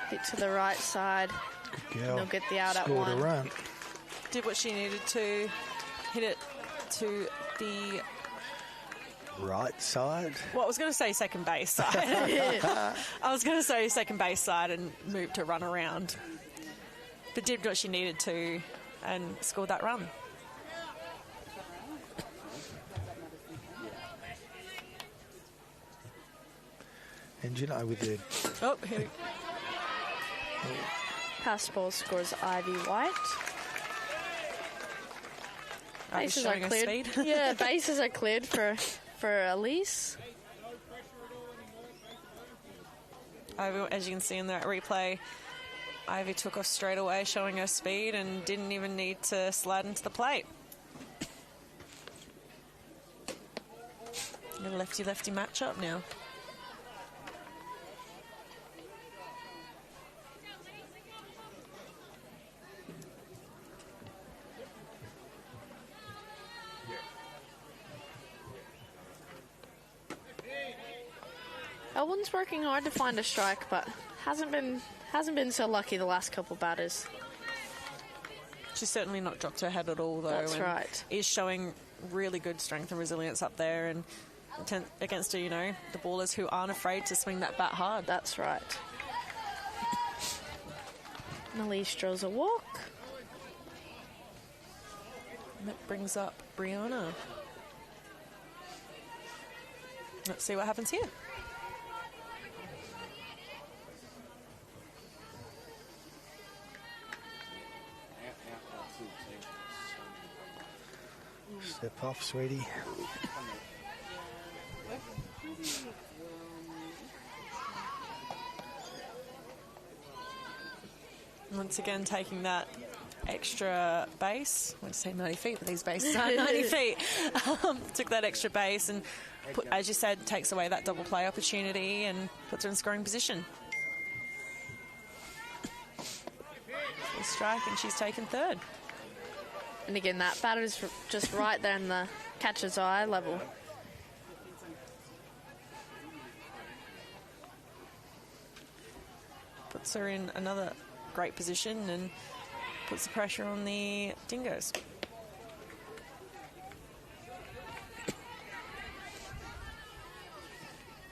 Hit to the right side. Good girl. They'll get the out at Scored one. a run. Did what she needed to, hit it to the... Right side. Well, I was going to say second base side. I was going to say second base side and move to run around. But did what she needed to and scored that run. And you know, with the... Oh, here. Pass ball scores Ivy White. Bases are cleared. Yeah, bases are cleared for Elise. Ivy, as you can see in that replay, Ivy took off straight away, showing her speed, and didn't even need to slide into the plate. A lefty-lefty matchup now. Elwyn's working hard to find a strike, but hasn't been so lucky the last couple batters. She's certainly not dropped her head at all, though. That's and right. Is showing really good strength and resilience up there, and against the ballers who aren't afraid to swing that bat hard. That's right. Elise draws a walk. And that brings up Brianna. Let's see what happens here. Step off, sweetie. Once again, taking that extra base. I want to say 90 feet, but these bases aren't 90 feet. Took that extra base and, as you said, takes away that double play opportunity and puts her in scoring position. A strike, and she's taken third. And again, that batter's just right there in the catcher's eye level. Puts her in another great position and puts the pressure on the Dingoes.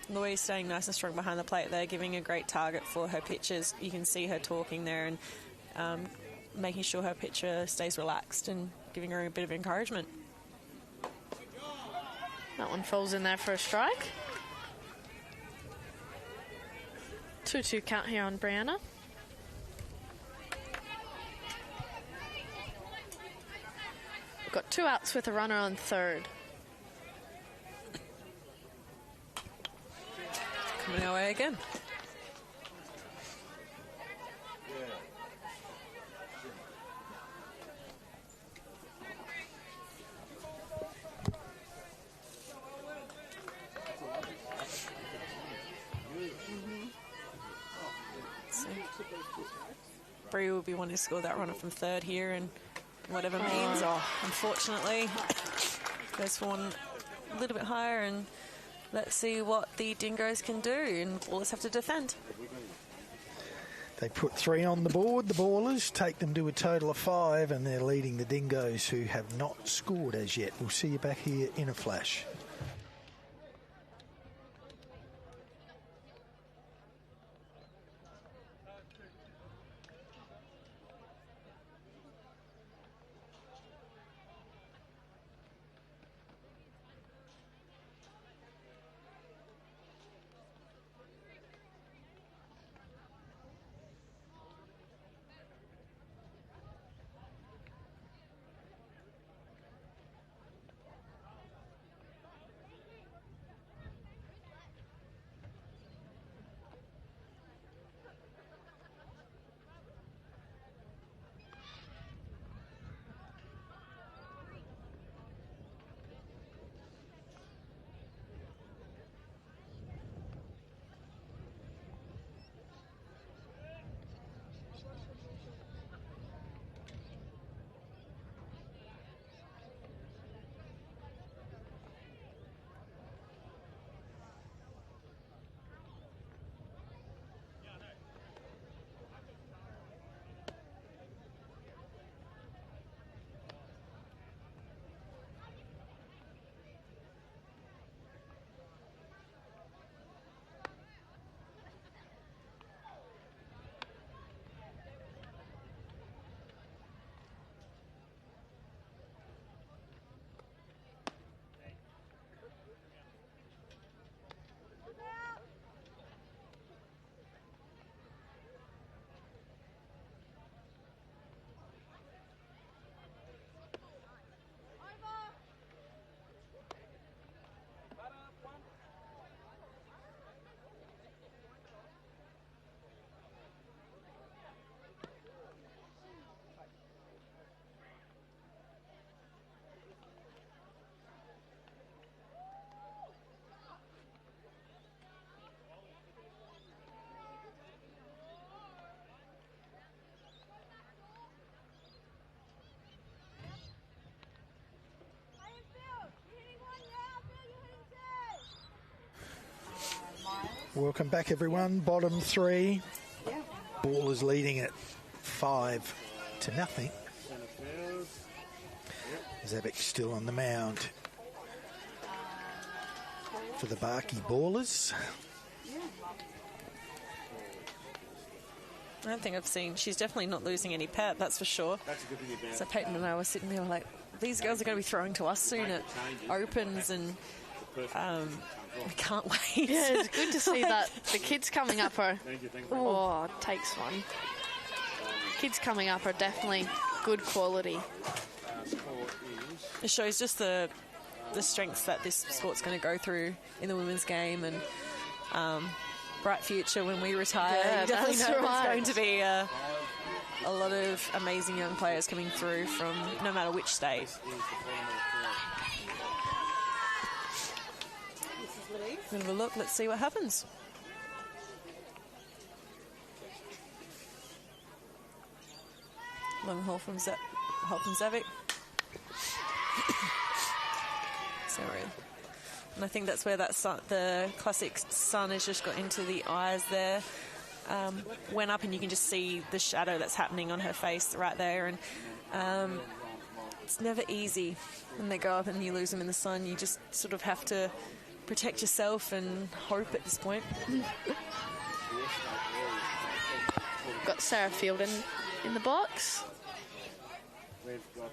Louise staying nice and strong behind the plate there, giving a great target for her pitches. You can see her talking there and making sure her pitcher stays relaxed and giving her a bit of encouragement. That one falls in there for a strike. 2-2 count here on Brianna. We've got 2 outs with a runner on third. Coming our way again. Bree will be wanting to score that runner from third here, and whatever means, unfortunately, goes for one a little bit higher, and let's see what the Dingoes can do, and Ballers have to defend. They put 3 on the board, the Ballers, take them to a total of 5, and they're leading the Dingoes, who have not scored as yet. We'll see you back here in a flash. Welcome back, everyone. Bottom 3. Ballers leading it 5-0. Zabek still on the mound for the Barky Ballers. I don't think I've seen... She's definitely not losing any pep, that's for sure. So Peyton and I were sitting there like, these girls are going to be throwing to us soon. It opens and... I can't wait. Yeah, it's good to see that the kids coming up are... Oh, takes one. Kids coming up are definitely good quality. It shows just the strengths that this sport's going to go through in the women's game, and bright future when we retire. Yeah, you definitely know right. there's going to be a lot of amazing young players coming through from no matter which state. Have a look. Let's see what happens. Long haul from Zavic. Sorry. And I think that's where that sun, the classic sun has just got into the eyes there. Went up and you can just see the shadow that's happening on her face right there. And it's never easy when they go up and you lose them in the sun. You just sort of have to protect yourself and hope at this point. Got Sarah Field in the box. We've got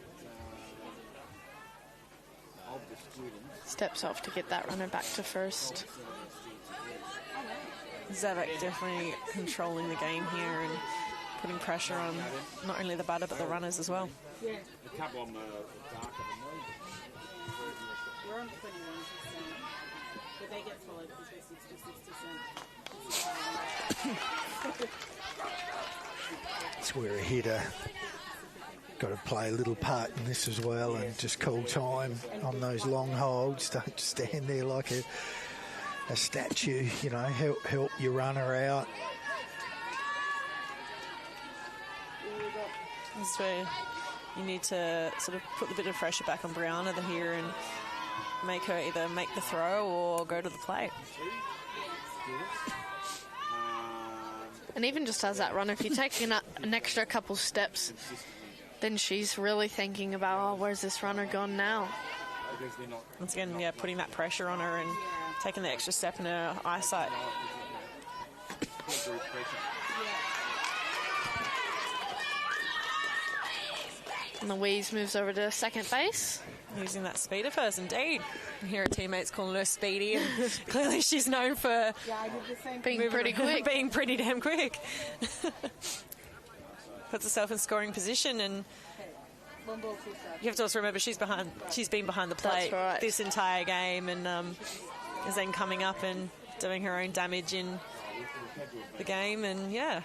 of the students. Steps off to get that runner back to first. Zavic definitely controlling the game here and putting pressure on not only the batter but the runners as well. Yeah. A couple of them are darker than me. We're on 21%, but they get followed because we're 66%. It's where a hitter got to play a little part in this as well, and just call time on those long holds. Don't stand there like a statue, you know, help your runner out. This is where you need to sort of put a bit of pressure back on Brianna here and make her either make the throw or go to the plate. And even just as that runner, if you take an extra couple steps, then she's really thinking about, oh, where's this runner gone now? Once again, yeah, putting that pressure on her and taking the extra step in her eyesight. And Louise moves over to second base. Using that speed of hers, indeed. Here her teammates calling her Speedy, and clearly she's known for being pretty quick. Being pretty damn quick. Puts herself in scoring position, and you have to also remember she's been behind the plate this entire game, and is then coming up and doing her own damage in the game, and yeah.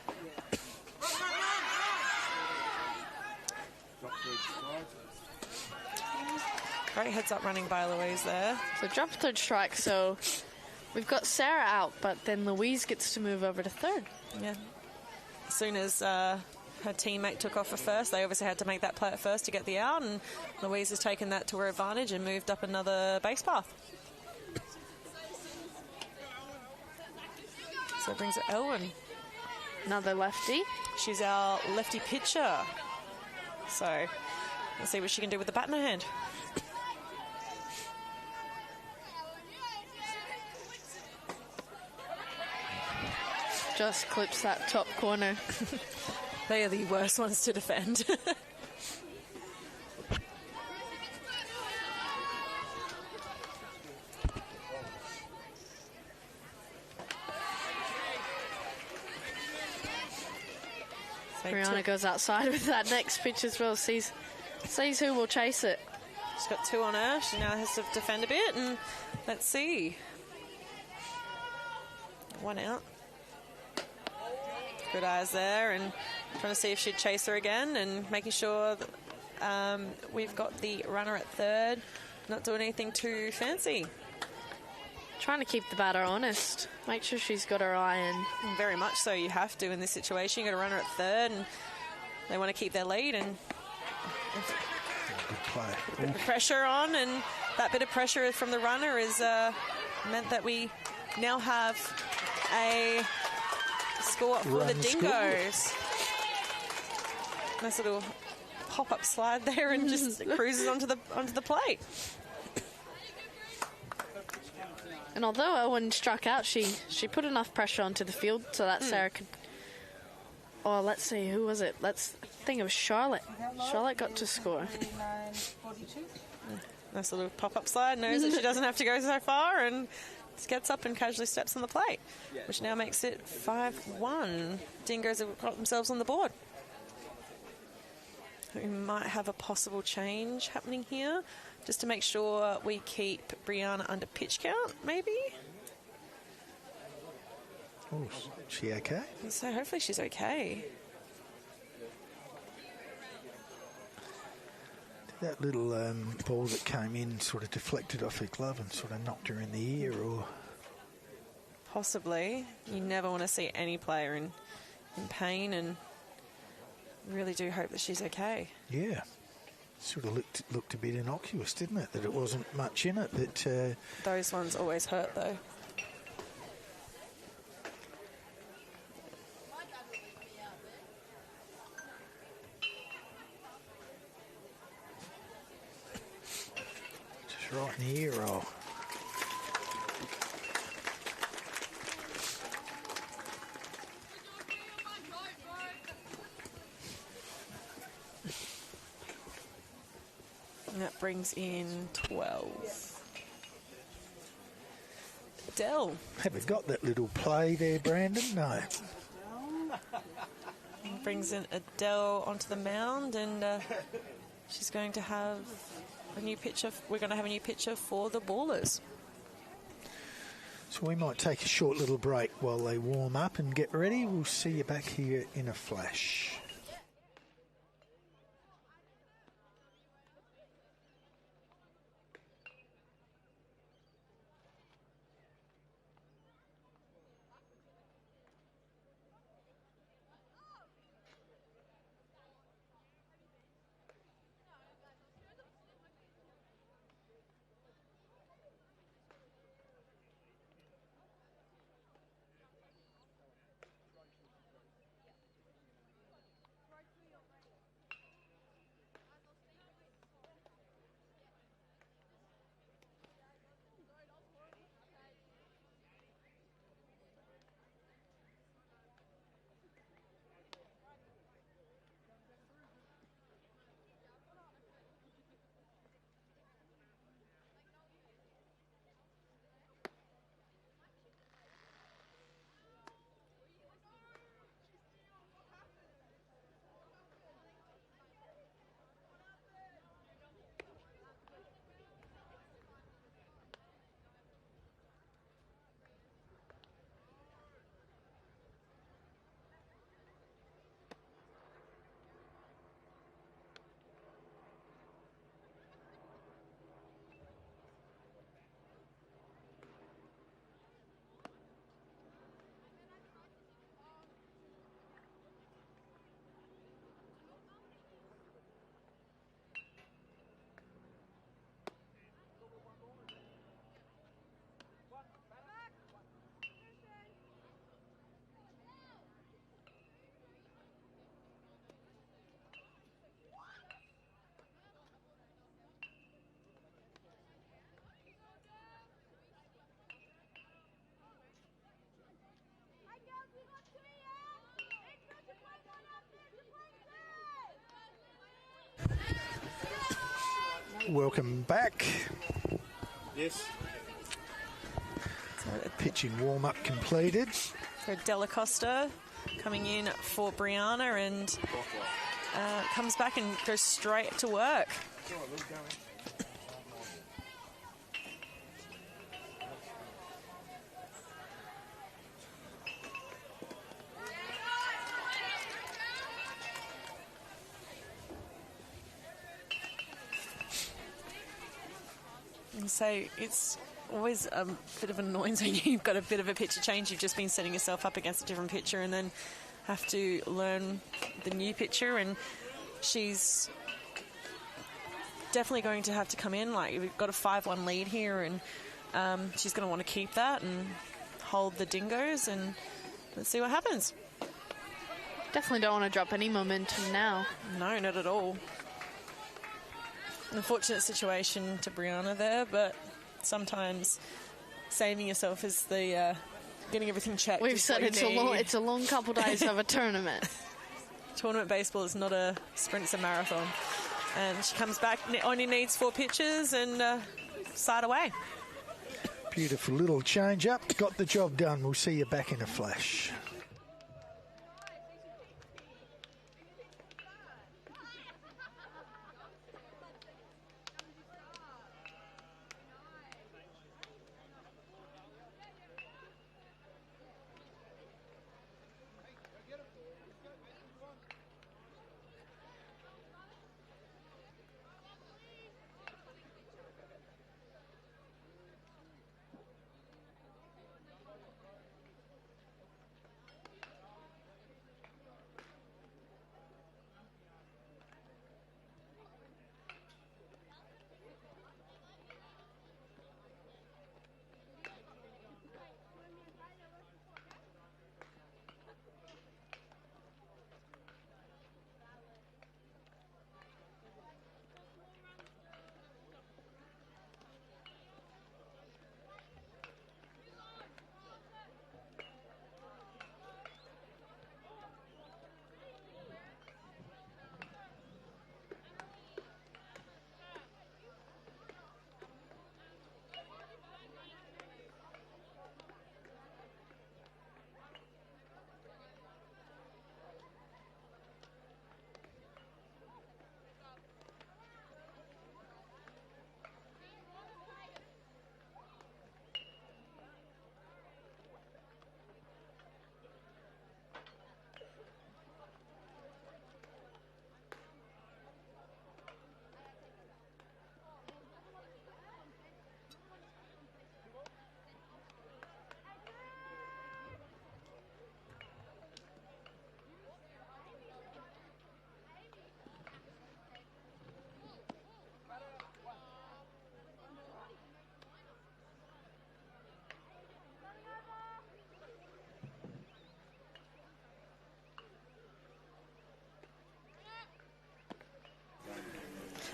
Great heads-up running by Louise there. So drop third strike, so we've got Sarah out, but then Louise gets to move over to third. Yeah. As soon as her teammate took off for first, they obviously had to make that play at first to get the out, and Louise has taken that to her advantage and moved up another base path. So it brings her Elwyn. Another lefty. She's our lefty pitcher. So let's see what she can do with the bat in her hand. Just clips that top corner. They are the worst ones to defend. Brianna goes outside with that next pitch as well. Sees who will chase it. She's got two on her. She now has to defend a bit, and let's see. One out. Good eyes there, and trying to see if she'd chase her again, and making sure that we've got the runner at third. Not doing anything too fancy. Trying to keep the batter honest. Make sure she's got her eye in. Very much so. You have to in this situation. You've got a runner at third, and they want to keep their lead, and Good play. put the pressure on, and that bit of pressure from the runner is meant that we now have a score for the Dingoes. Nice little pop-up slide there, and just cruises onto the plate. And although Owen struck out, she put enough pressure onto the field so that Sarah could... Oh, let's see, who was it? I think it was Charlotte. Charlotte got to score. Nice little pop-up slide, knows that she doesn't have to go so far, and just gets up and casually steps on the plate, which now makes it 5-1. Dingoes have got themselves on the board. We might have a possible change happening here, just to make sure we keep Brianna under pitch count, maybe? Oh, is she okay? So hopefully she's okay. That little ball that came in sort of deflected off her glove and sort of knocked her in the ear, or... Possibly. You never want to see any player in pain, and really do hope that she's okay. Yeah. Sort of looked a bit innocuous, didn't it? That it wasn't much in it, but... Those ones always hurt, though. Just right in the ear roll. And that brings in 12. Dell. Haven't got that little play there, Brandon? No. Brings in Adele onto the mound, and she's going to have a new pitcher. We're going to have a new pitcher for the Ballers. So we might take a short little break while they warm up and get ready. We'll see you back here in a flash. Welcome back. Yes. So Pitching warm-up completed. So Della Costa coming in for Brianna, and comes back and goes straight to work. And so it's always a bit of an annoyance when you've got a bit of a pitcher change. You've just been setting yourself up against a different pitcher and then have to learn the new pitcher. And she's definitely going to have to come in. Like, we've got a 5-1 lead here, and she's going to want to keep that and hold the Dingoes, and let's see what happens. Definitely don't want to drop any momentum now. No, not at all. An unfortunate situation to Brianna there, but sometimes saving yourself is the getting everything checked. We've said it's a long couple days of a tournament. Tournament baseball is not a sprint, it's a marathon. And she comes back, only needs 4 pitches, and side away. Beautiful little change up. Got the job done. We'll see you back in a flash.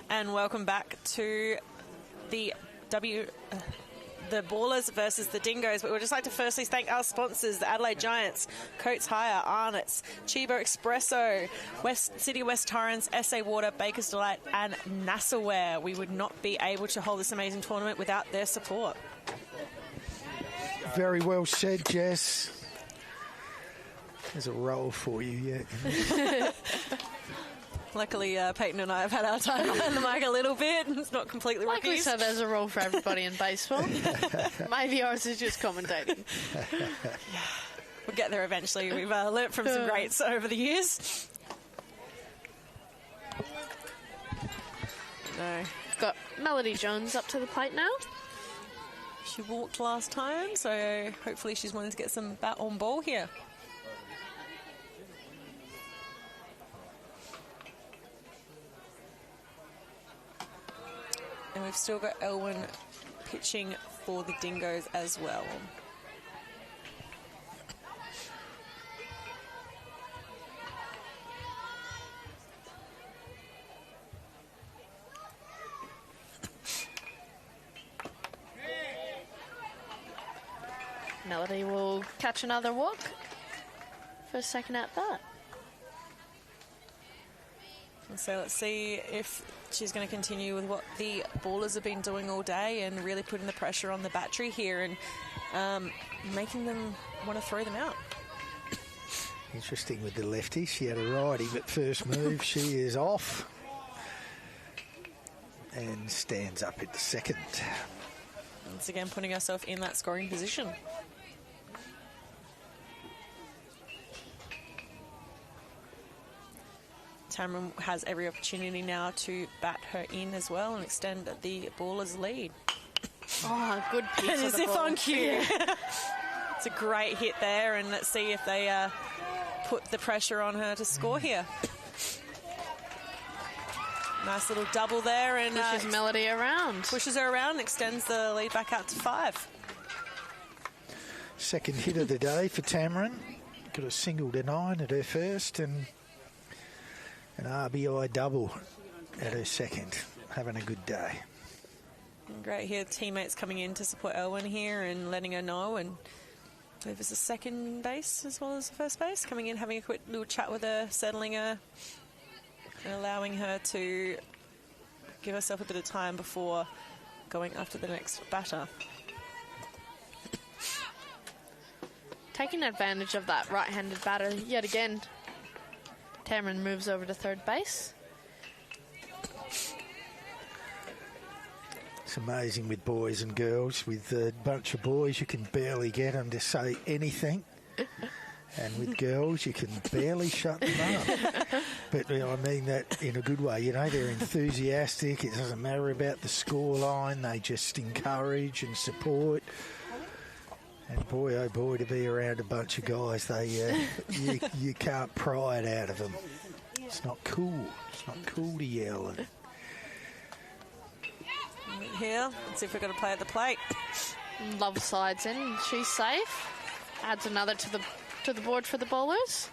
And welcome back to the the Ballers versus the Dingoes. But we'd just like to firstly thank our sponsors, the Adelaide Giants, Coates Hire, Arnott's, Chibo Espresso, City West Torrens, SA Water, Baker's Delight and Nassaware. We would not be able to hold this amazing tournament without their support. Very well said, Jess. There's a roll for you, yeah. Luckily, Peyton and I have had our time on the mic a little bit. It's not completely like we rookies. said, there's a role for everybody in baseball. Maybe ours is just commentating. We'll get there eventually. We've learnt from some greats over the years. No. We've got Melody Jones up to the plate now. She walked last time, so hopefully she's wanting to get some bat on ball here. And we've still got Elwyn pitching for the Dingoes as well. Melody will catch another walk for a second at bat. So let's see if she's going to continue with what the Ballers have been doing all day and really putting the pressure on the battery here and making them want to throw them out. Interesting with the lefty. She had a righty, but first move she is off and stands up at the second. Once again, putting herself in that scoring position. Tamron has every opportunity now to bat her in as well and extend the Ballers' lead. Oh, good piece of As the if ball. on cue. It's a great hit there, and let's see if they put the pressure on her to score here. Nice little double there, and pushes Melody around. Pushes her around and extends the lead back out to 5. Second hit of the day for Tamron. Got a single to 9 at her first and an RBI double at her second. Having a good day. Great here, teammates coming in to support Elwyn here and letting her know, and I believe it's the second base as well as the first base, coming in, having a quick little chat with her, settling her, and allowing her to give herself a bit of time before going after the next batter. Taking advantage of that right-handed batter yet again. Tamron moves over to third base. It's amazing with boys and girls. With a bunch of boys, you can barely get them to say anything. And with girls, you can barely shut them up. But I mean that in a good way. You know, they're enthusiastic. It doesn't matter about the scoreline. They just encourage and support. And boy, oh boy, to be around a bunch of guys, they you can't pry it out of them. It's not cool. It's not cool to yell. Here, let's see if we're going to play at the plate. Love slides in. She's safe. Adds another to the board for the Ballers.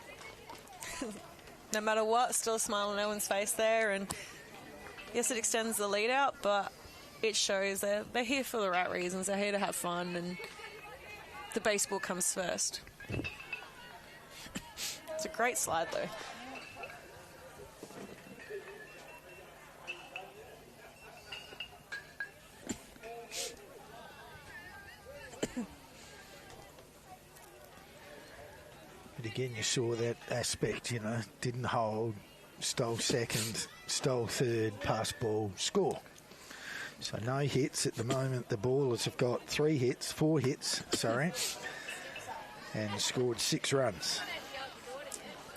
No matter what, still a smile on Elwyn's face there, and yes, it extends the lead out, but it shows that they're here for the right reasons. They're here to have fun, and the baseball comes first. It's a great slide, though. But again, you saw that aspect, you know, didn't hold, stole second, stole third, pass ball, score. So no hits at the moment. The Ballers have got 4 hits, and scored 6 runs.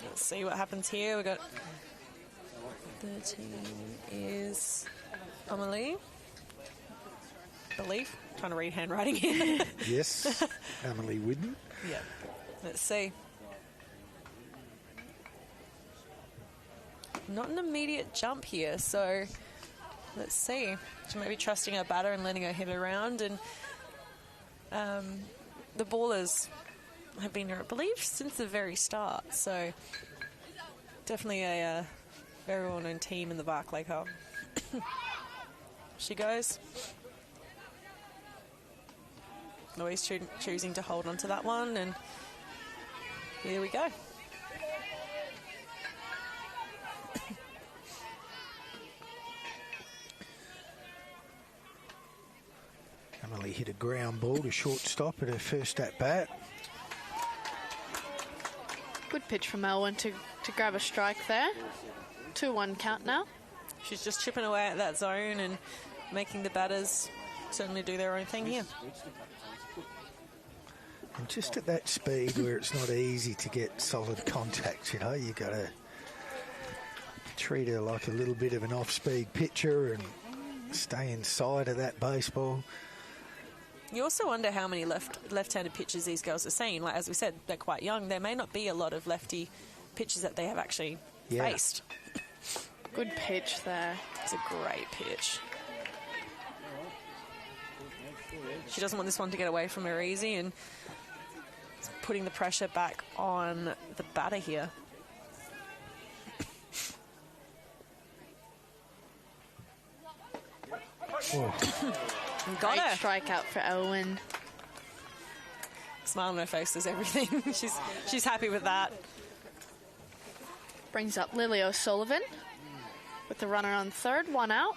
Let's see what happens here. We've got 13 is Amelie. Believe. Trying to read handwriting here. Yes, Emily Whidden. Yeah. Let's see. Not an immediate jump here, so let's see. She may be trusting her batter and letting her hit around, and the Ballers have been here, I believe, since the very start, so definitely a very well-known team in the Barclay Cup. She goes. Louise choosing to hold on to that one, and here we go. Emily hit a ground ball to shortstop at her first at bat. Good pitch from Elwyn to grab a strike there. 2-1 count now. She's just chipping away at that zone and making the batters certainly do their own thing here. And just at that speed where it's not easy to get solid contact, you know, you got to treat her like a little bit of an off-speed pitcher and stay inside of that baseball. You also wonder how many left-handed pitchers these girls are seeing. Like, as we said, they're quite young. There may not be a lot of lefty pitchers that they have actually faced. Good pitch there. It's a great pitch. She doesn't want this one to get away from her easy, and putting the pressure back on the batter here. Got Great her. strikeout for Elwyn. Smile on her face is everything. She's happy with that. Brings up Lily O'Sullivan with the runner on third, 1 out.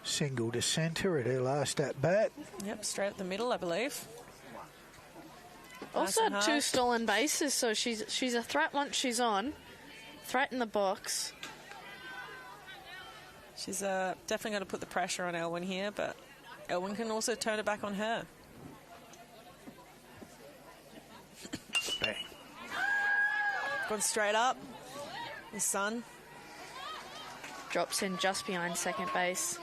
Single to centre at her last at bat. Yep, straight up the middle, I believe. Also Nice and 2 hard. stolen bases, so she's a threat once she's on. Threat in the box. She's definitely going to put the pressure on Elwyn here, but Elwyn can also turn it back on her. Bang. Gone straight up. The sun. Drops in just behind second base.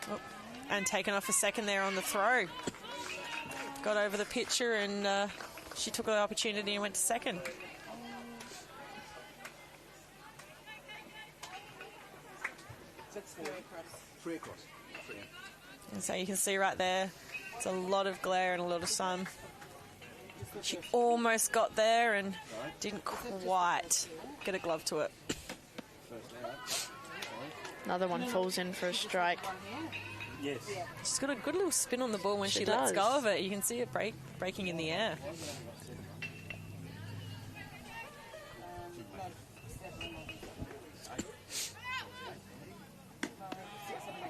Oh, and taken off a second there on the throw. Got over the pitcher, and she took the opportunity and went to second. Three across. And so you can see right there, it's a lot of glare and a lot of sun. She almost got there and didn't quite get a glove to it. Another one falls in for a strike. Yes. She's got a good little spin on the ball when she lets does. go of it. You can see it breaking in the air.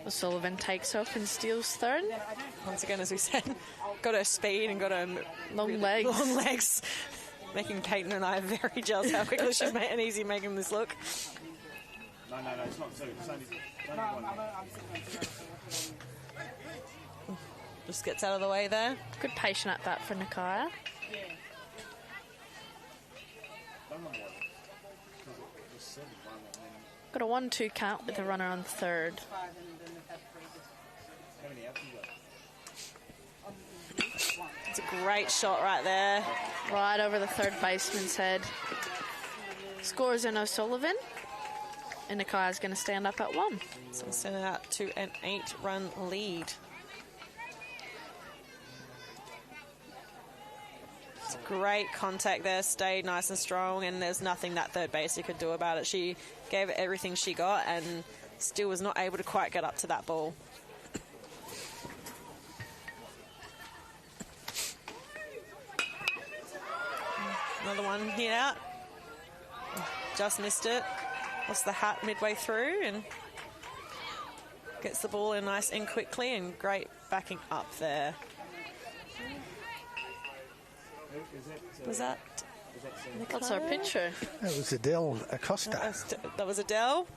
O'Sullivan takes off and steals third. Once again, as we said, got her speed and got her Long legs. long legs, making Peyton and I very jealous how quickly she's made and easy making this look. No, it's not two. It's only one. Just gets out of the way there. Good patient at bat for Nakaya. Got a 1-2 count with a runner on third. It's a great shot right there. Right over the third baseman's head. Scores in O'Sullivan. And Nakaya's going to stand up at 1. So we'll send it out to an 8-run lead. It's great contact there, stayed nice and strong, and there's nothing that third baser could do about it. She gave it everything she got and still was not able to quite get up to that ball. Another one hit out. Just missed it. Lost the hat midway through and gets the ball in nice and quickly, and great backing up there. Was that? That's our pitcher. That was Adele Acosta. That was Adele.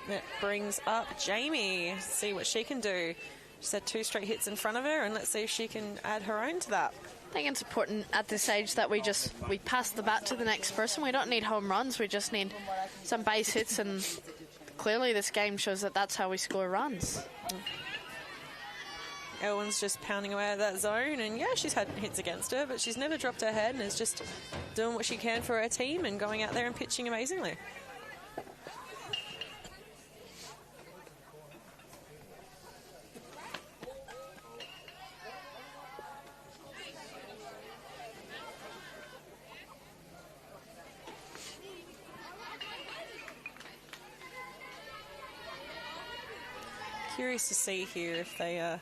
That brings up Jamie. See what she can do. She's had 2 straight hits in front of her, and let's see if she can add her own to that. I think it's important at this age that we pass the bat to the next person. We don't need home runs. We just need some base hits, and clearly this game shows that that's how we score runs. Elwyn's just pounding away at that zone, and yeah, she's had hits against her, but she's never dropped her head and is just doing what she can for her team and going out there and pitching amazingly. curious to see here if they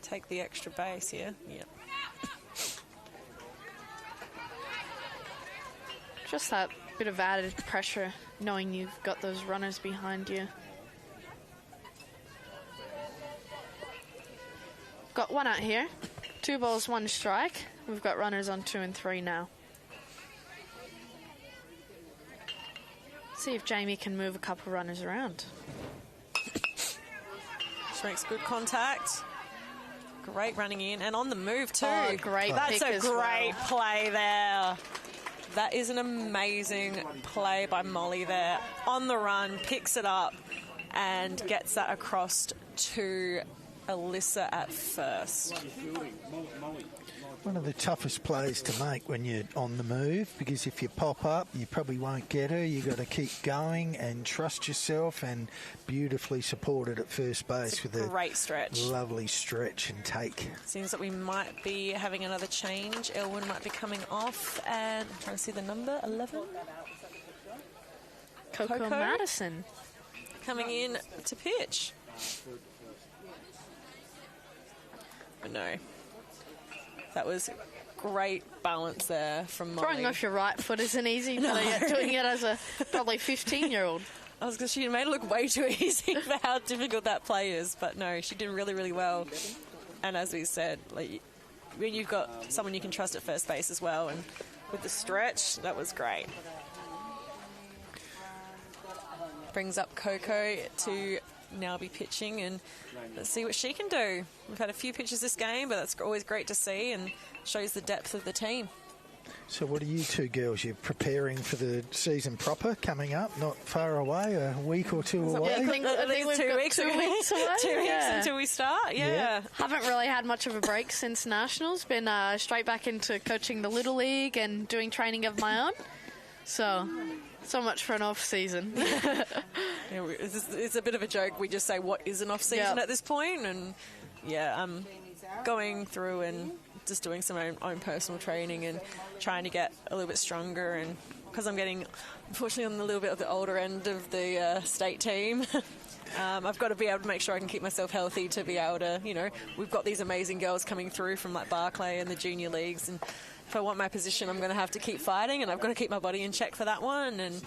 take the extra base here. Yeah. Just that bit of added pressure, knowing you've got those runners behind you. Got one out here. 2 balls, 1 strike. We've got runners on 2 and 3 now. See if Jamie can move a couple runners around. She makes good contact. Great running in and on the move too. Oh, great That's pick a as great well. play there. That is an amazing play by Molly there. On the run, picks it up and gets that across to Alyssa at first. One of the toughest plays to make when you're on the move, because if you pop up, you probably won't get her. You've got to keep going and trust yourself, and beautifully supported at first base with a great stretch. Lovely stretch and take. Seems that we might be having another change. Elwyn might be coming off, and I'm trying to see the number, 11. Coco Madison coming in to pitch. But no. That was great balance there from Molly. Throwing off your right foot isn't easy, but doing it as a probably 15-year-old. I was going to say, she made it look way too easy for how difficult that play is. But no, she did really, really well. And as we said, like, when you've got someone you can trust at first base as well, and with the stretch, that was great. Brings up Coco to now be pitching, and let's see what she can do. We've had a few pitches this game, but that's always great to see and shows the depth of the team. So what are you two girls? You're preparing for the season proper coming up, not far away, a week or two away? I think we've 2 got weeks 2 weeks away. 2 weeks until we start, yeah. Haven't really had much of a break since Nationals. Been straight back into coaching the Little League and doing training of my own. So much for an off-season. Yeah, it's a bit of a joke. We just say, what is an off-season at this point? And, I'm going through and just doing some own personal training and trying to get a little bit stronger. And because I'm getting, unfortunately, on a little bit of the older end of the state team, I've got to be able to make sure I can keep myself healthy to be able to, we've got these amazing girls coming through from like Barclay and the junior leagues, and if I want my position, I'm going to have to keep fighting, and I've got to keep my body in check for that one, and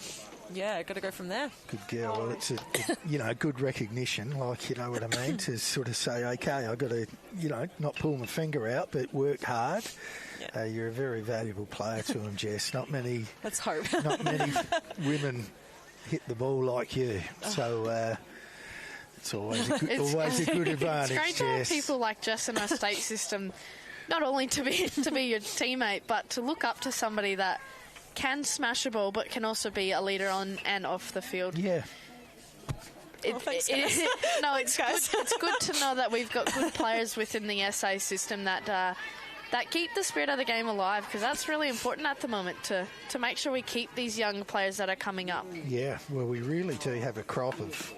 I've got to go from there. Good girl. Well, it's a good recognition, like, you know what I mean, to sort of say, okay, I've got to, not pull my finger out, but work hard. Yeah. You're a very valuable player to them, Jess. Not many. Let's hope. Not many women hit the ball like you, so. It's always a good advantage. It's great to have people like Jess in our state system, not only to be your teammate, but to look up to somebody that can smash a ball, but can also be a leader on and off the field. Yeah. Thanks, It's good to know that we've got good players within the SA system that keep the spirit of the game alive, because that's really important at the moment to make sure we keep these young players that are coming up. Yeah, well, we really do have a crop of,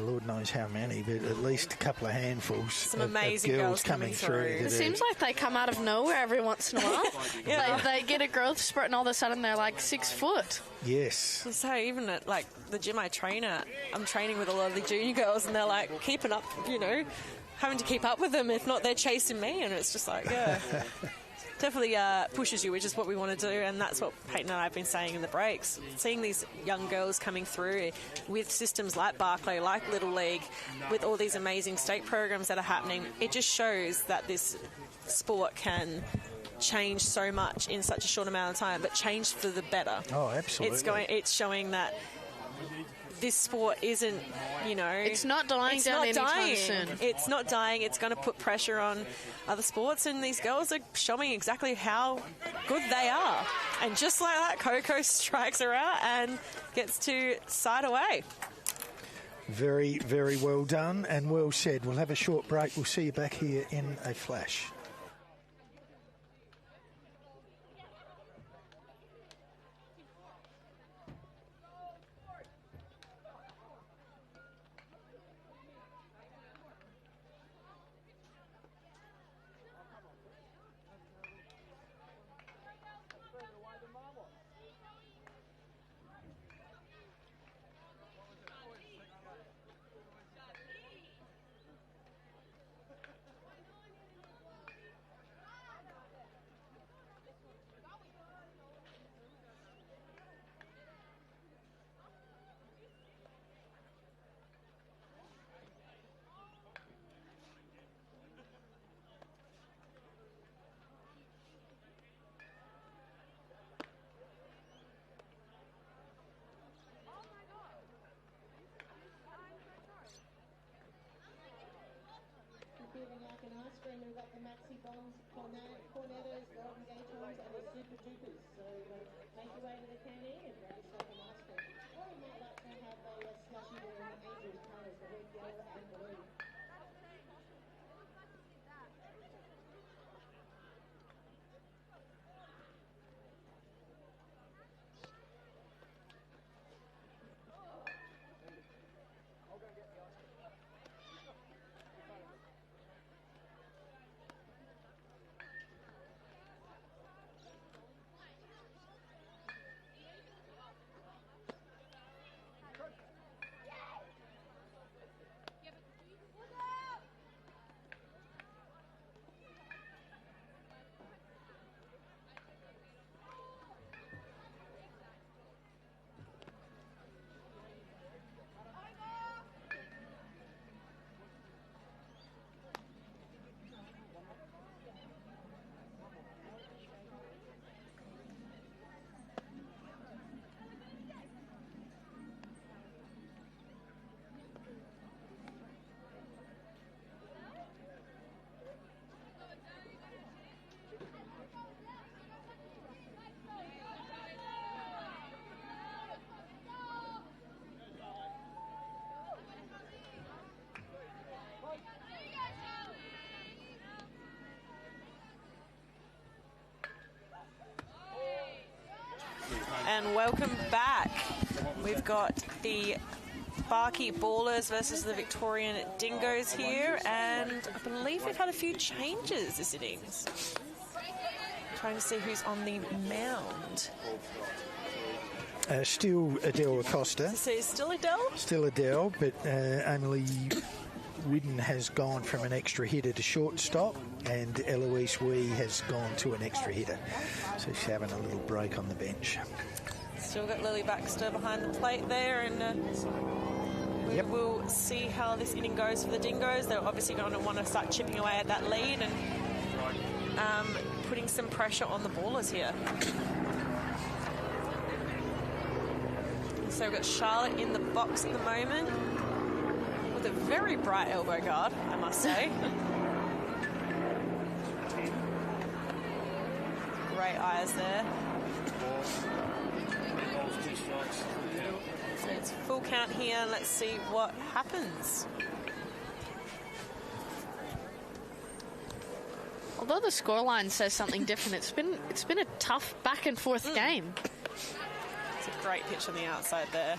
Lord knows how many, but at least a couple of handfuls. Some amazing girls coming through. It seems like they come out of nowhere every once in a while. They get a growth spurt and all of a sudden they're like 6 foot. Yes. So even at like the gym I train at, I'm training with a lot of the junior girls, and they're like keeping up, having to keep up with them. If not, they're chasing me, and it's just like, definitely pushes you, which is what we want to do, and that's what Peyton and I have been saying in the breaks. Seeing these young girls coming through with systems like Barclay, like Little League, with all these amazing state programs that are happening, it just shows that this sport can change so much in such a short amount of time, but change for the better. Oh, absolutely. It's showing that this sport isn't, it's not dying down anytime soon. It's not dying. It's going to put pressure on other sports, and these girls are showing exactly how good they are. And just like that, Coco strikes her out and gets to side away. Very, very well done and well said. We'll have a short break. We'll see you back here in a flash. Cornettos, Golden Gators, and the Super Troopers. So make your way to the canteen and grab yourself an ice cream. Or you might like to have a slushy wearing Angels colours, the red, yellow, and blue. And welcome back. We've got the Barky Ballers versus the Victorian Dingoes here, and I believe we've had a few changes this innings. Trying to see who's on the mound. Still Adele Acosta. So still Adele? Still Adele, but Emily Widden has gone from an extra hitter to shortstop, and Eloise Wee has gone to an extra hitter. So she's having a little break on the bench. Still got Lily Baxter behind the plate there, and we will see how this inning goes for the Dingoes. They're obviously going to want to start chipping away at that lead and putting some pressure on the Ballers here. So we've got Charlotte in the box at the moment with a very bright elbow guard, I must say. Great eyes there. So it's full count here. Let's see what happens. Although the scoreline says something different, it's been a tough back and forth game. It's a great pitch on the outside there.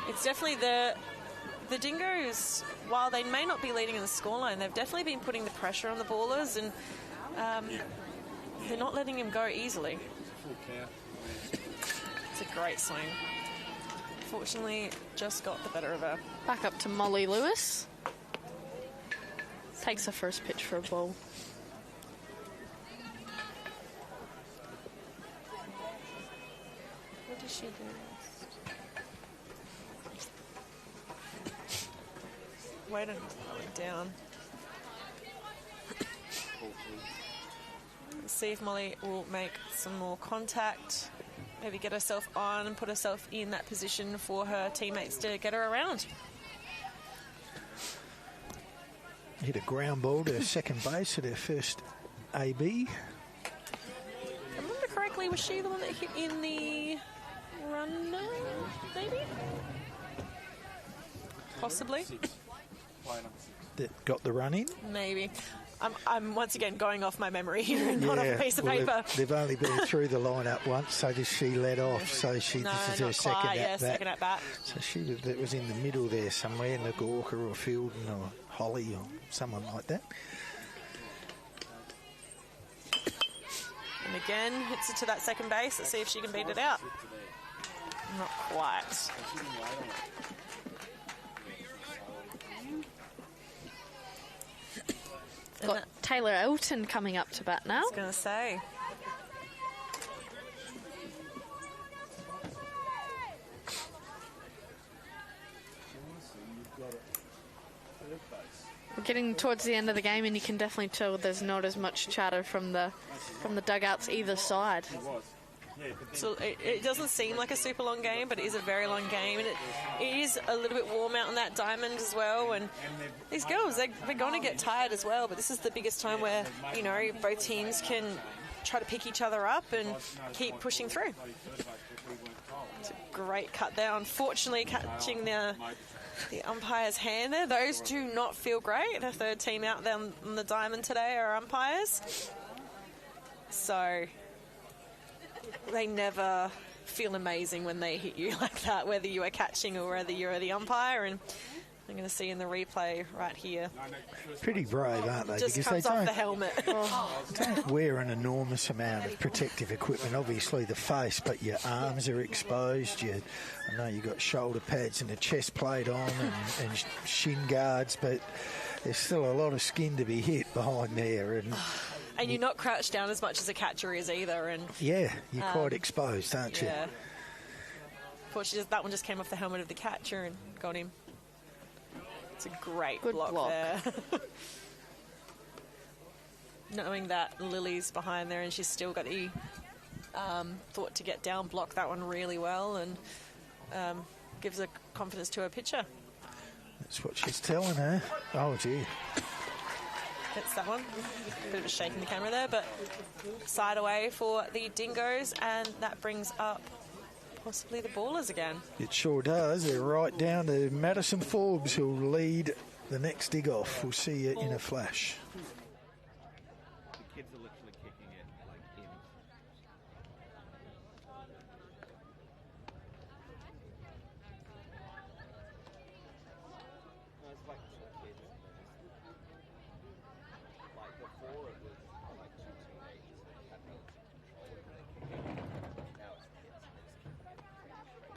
It's definitely the Dingoes, while they may not be leading in the scoreline, they've definitely been putting the pressure on the Ballers, and they're not letting him go easily. It's a great swing. Fortunately, just got the better of her. Back up to Molly Lewis. Takes the first pitch for a ball. What does she do? Wait until it down. See if Molly will make some more contact. Maybe get herself on and put herself in that position for her teammates to get her around. Hit a ground ball to second base at her first AB. If I remember correctly, was she the one that hit in the runner, maybe? Possibly. That got the run in? Maybe. I'm once again going off my memory here and not off a piece of paper. They've only been through the lineup once, so she led off. So this is her second at bat. Second at bat. So that was in the middle there somewhere, in the Gorka or Fielden or Holly or someone like that. And again, hits it to that second base. Let's see if she can beat it out. Not quite. Got Taylor Elton coming up to bat now. I was going to say. We're getting towards the end of the game, and you can definitely tell there's not as much chatter from the dugouts either side. So it doesn't seem like a super long game, but it is a very long game, and it is a little bit warm out on that diamond as well. And these girls, they're going to get tired as well, but this is the biggest time where, you know, both teams can try to pick each other up and keep pushing through. It's a great cut there. Unfortunately, catching the umpire's hand there. Those do not feel great. The third team out there on the diamond today are umpires. So they never feel amazing when they hit you like that, whether you are catching or whether you're the umpire. And I'm going to see in the replay right here. Pretty brave, aren't they? Just because comes they off the helmet. don't wear an enormous amount of protective equipment. Obviously the face, but your arms are exposed. I know you've got shoulder pads and a chest plate on and shin guards, but there's still a lot of skin to be hit behind there. And you're not crouched down as much as a catcher is either. And yeah, you're quite exposed, aren't you? Yeah. Unfortunately, that one just came off the helmet of the catcher and got him. It's a great block there. Knowing that Lily's behind there and she's still got the thought to get down, block that one really well, and gives her confidence to her pitcher. That's what she's telling her. Oh, gee. Hits that one. Bit of a shake in the camera there, but side away for the Dingoes, and that brings up possibly the Ballers again. It sure does. They're right down to Madison Forbes, who'll lead the next dig off. We'll see you in a flash. The kids are literally kicking it like innings. No, it's like two kids. Like before it was like two teenagers that had no control over their kicking. Now it's kids and they're just kicking it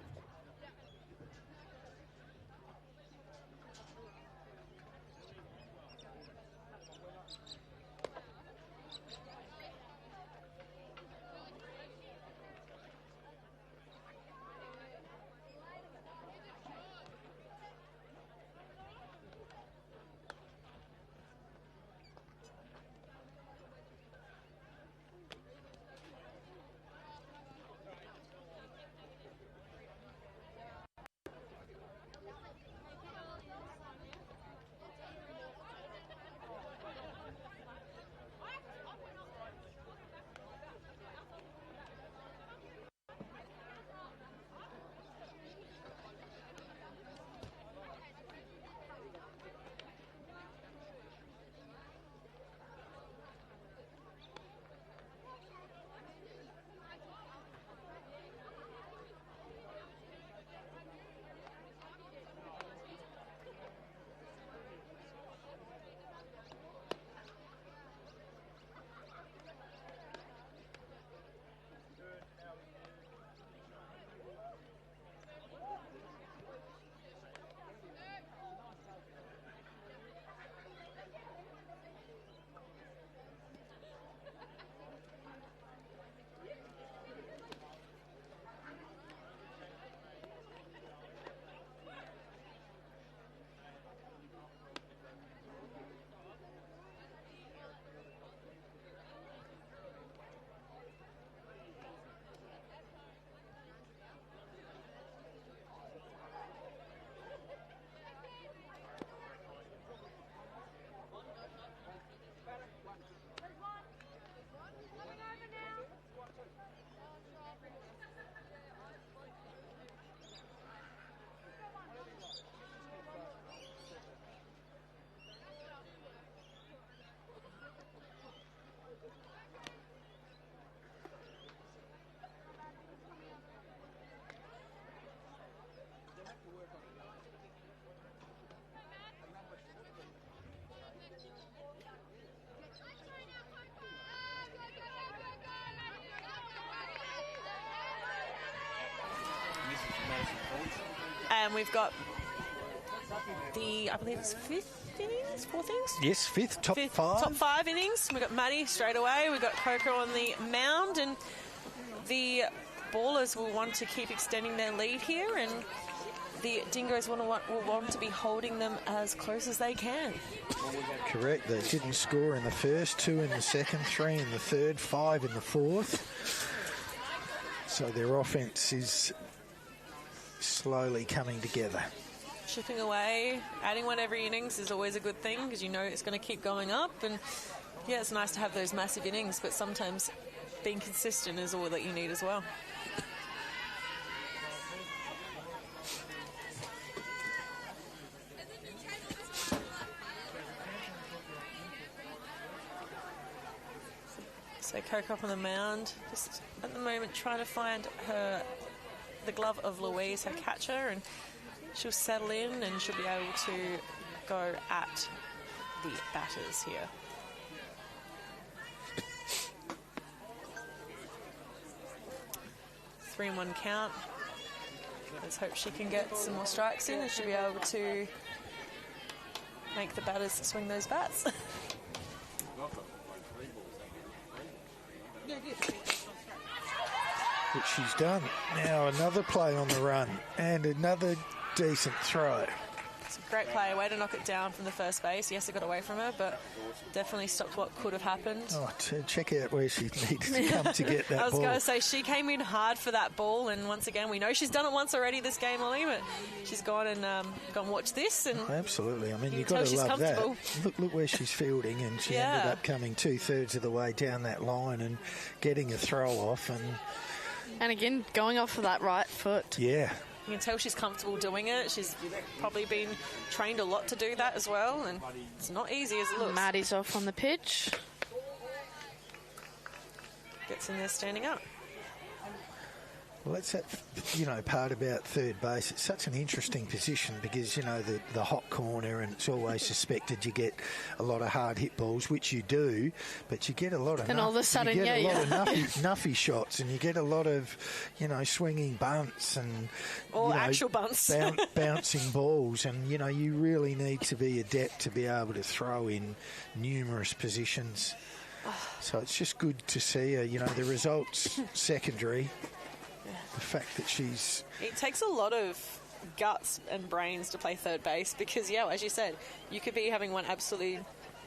straight into it. And we've got the, I believe it's fourth innings? Yes, fifth, top five. Top five innings. We've got Maddie straight away. We've got Coco on the mound, and the Ballers will want to keep extending their lead here, and the Dingoes will want to be holding them as close as they can. Correct. They didn't score in the first, 2 in the second, 3 in the third, 5 in the fourth. So their offence is slowly coming together. Chipping away, adding one every innings is always a good thing because you know it's going to keep going up. And yeah, it's nice to have those massive innings, but sometimes being consistent is all that you need as well. So Coco up on the mound, just at the moment trying to find the glove of Louise, her catcher, and she'll settle in and she'll be able to go at the batters here. Three and 1 count. Let's hope she can get some more strikes in and she'll be able to make the batters swing those bats. Which she's done. Now another play on the run and another decent throw. It's a great play, way to knock it down from the first base. Yes, it got away from her, but definitely stopped what could have happened. Oh, check out where she needed to come to get that ball. I was going to say, she came in hard for that ball, and once again, we know she's done it once already this game, Ollie, but she's gone and watched this. And absolutely. I mean, you've got to love that. Look where she's fielding, and she ended up coming 2/3 of the way down that line and getting a throw off. And again, going off of that right foot. Yeah. You can tell she's comfortable doing it. She's probably been trained a lot to do that as well, and it's not easy as it looks. Maddie's off on the pitch. Gets in there standing up. Well, that's that, part about third base. It's such an interesting position because, the hot corner, and it's always suspected you get a lot of hard hit balls, which you do, but you get a lot of and all of a sudden, you get a lot of nuffy shots, and you get a lot of, swinging bunts and actual bunts, bouncing balls, and you really need to be adept to be able to throw in numerous positions. So it's just good to see her. The results secondary. The fact that she's... It takes a lot of guts and brains to play third base because, as you said, you could be having one absolutely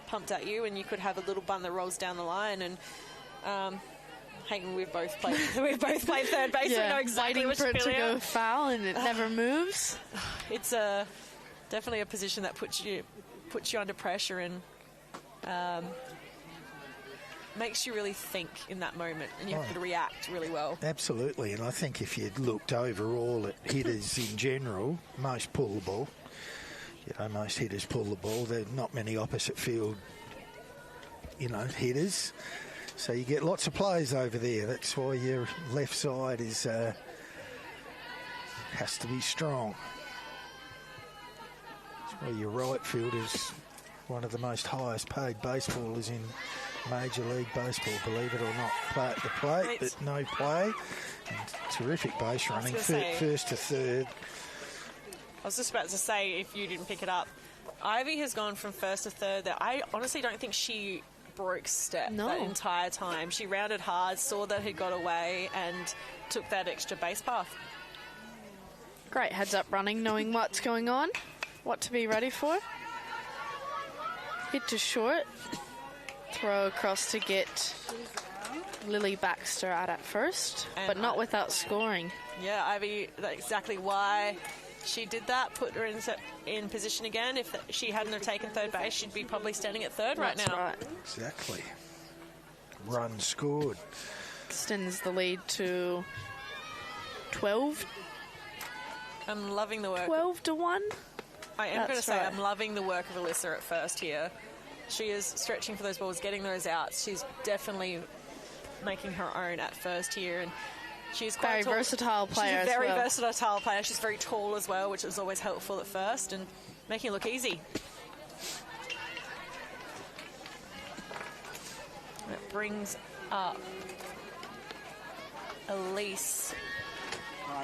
pumped at you and you could have a little bunt that rolls down the line. And Hayden, we've both played third base. We know exactly waiting for it to go foul and it never moves. It's definitely a position that puts you under pressure and makes you really think in that moment, and you have to react really well. Absolutely, and I think if you looked overall at hitters in general, most pull the ball. Most hitters pull the ball. There are not many opposite field, hitters. So you get lots of plays over there. That's why your left side has to be strong. That's why your right field is one of the most highest paid baseballers in Major League Baseball, believe it or not. Play at the plate, but no play. And terrific base running, first to third. I was just about to say, if you didn't pick it up, Ivy has gone from first to third. I honestly don't think she broke step that entire time. She rounded hard, saw that it got away, and took that extra base path. Great heads-up running, knowing what's going on, what to be ready for. Hit to short. Throw across to get Lily Baxter out at first, but not without scoring. Yeah, Ivy, that's exactly why she did that, put her in position again. If she hadn't have taken third base, she'd be probably standing at third right now. Right. Exactly. Run scored. Extends the lead to 12. I'm loving the work. 12-1. I am going to say I'm loving the work of Alyssa at first here. She is stretching for those balls, getting those outs. She's definitely making her own at first here, and she's quite very versatile player. She's a very versatile player. She's very tall as well, which is always helpful at first, and making it look easy. That brings up Elise,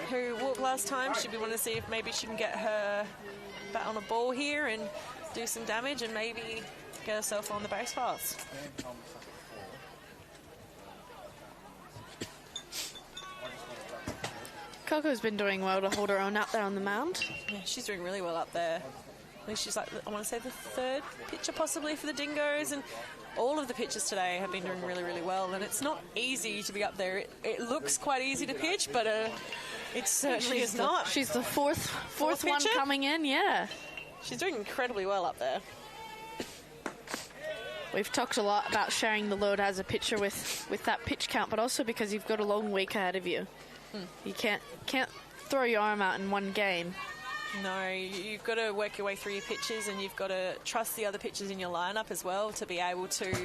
who walked last time. Should we want to see if maybe she can get her bat on a ball here and do some damage and maybe get herself on the base paths. Coco's been doing well to hold her own up there on the mound. Yeah, she's doing really well up there. I think she's like, I want to say the third pitcher possibly for the Dingoes, and all of the pitchers today have been doing really, really well, and it's not easy to be up there. It looks quite easy to pitch, but it certainly is not. She's the fourth one pitcher? coming in, yeah. She's doing incredibly well up there. We've talked a lot about sharing the load as a pitcher with that pitch count, but also because you've got a long week ahead of you. You can't throw your arm out in one game. No, you've got to work your way through your pitches, and you've got to trust the other pitchers in your lineup as well to be able to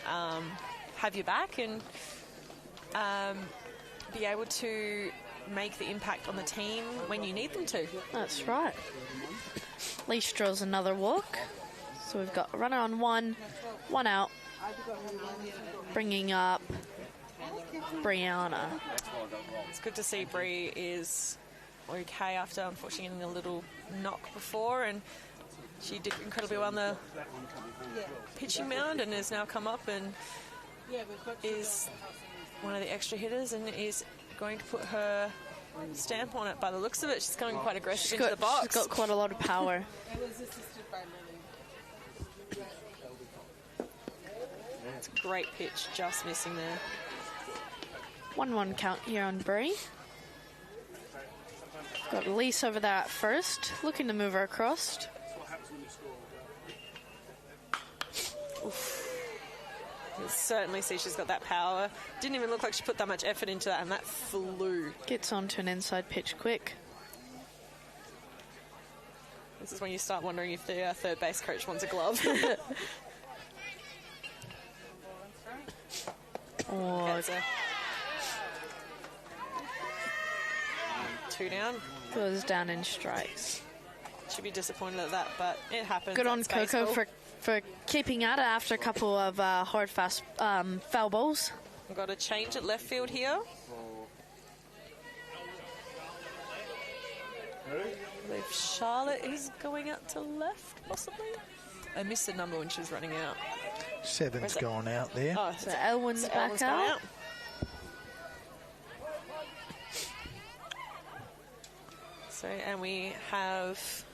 have your back and be able to make the impact on the team when you need them to. That's right. Leash draws another walk. So we've got a runner on one out, bringing up Brianna. It's good to see Bree is okay after unfortunately getting a little knock before, and she did incredibly well on the pitching mound and has now come up and is one of the extra hitters and is going to put her stamp on it. By the looks of it, she's going quite aggressive into the box. She's got quite a lot of power. It was assisted by Lily. It's a great pitch, just missing there. 1-1 count here on Bree. Got Elise over there at first, looking to move her across. Oof. You can certainly see she's got that power. Didn't even look like she put that much effort into that, and that flew. Gets onto an inside pitch quick. This is when you start wondering if the third base coach wants a glove. Oh, two down. Goes down in strikes. Should be disappointed at that, but it happens. Good on That's Coco baseball. for keeping at it after a couple of hard, fast foul balls. We've got a change at left field here. I believe Charlotte is going out to left, possibly. I missed the number when she was running out. 7's gone out there. Oh, So Elwyn's back Elwyn's gone out. So, and we have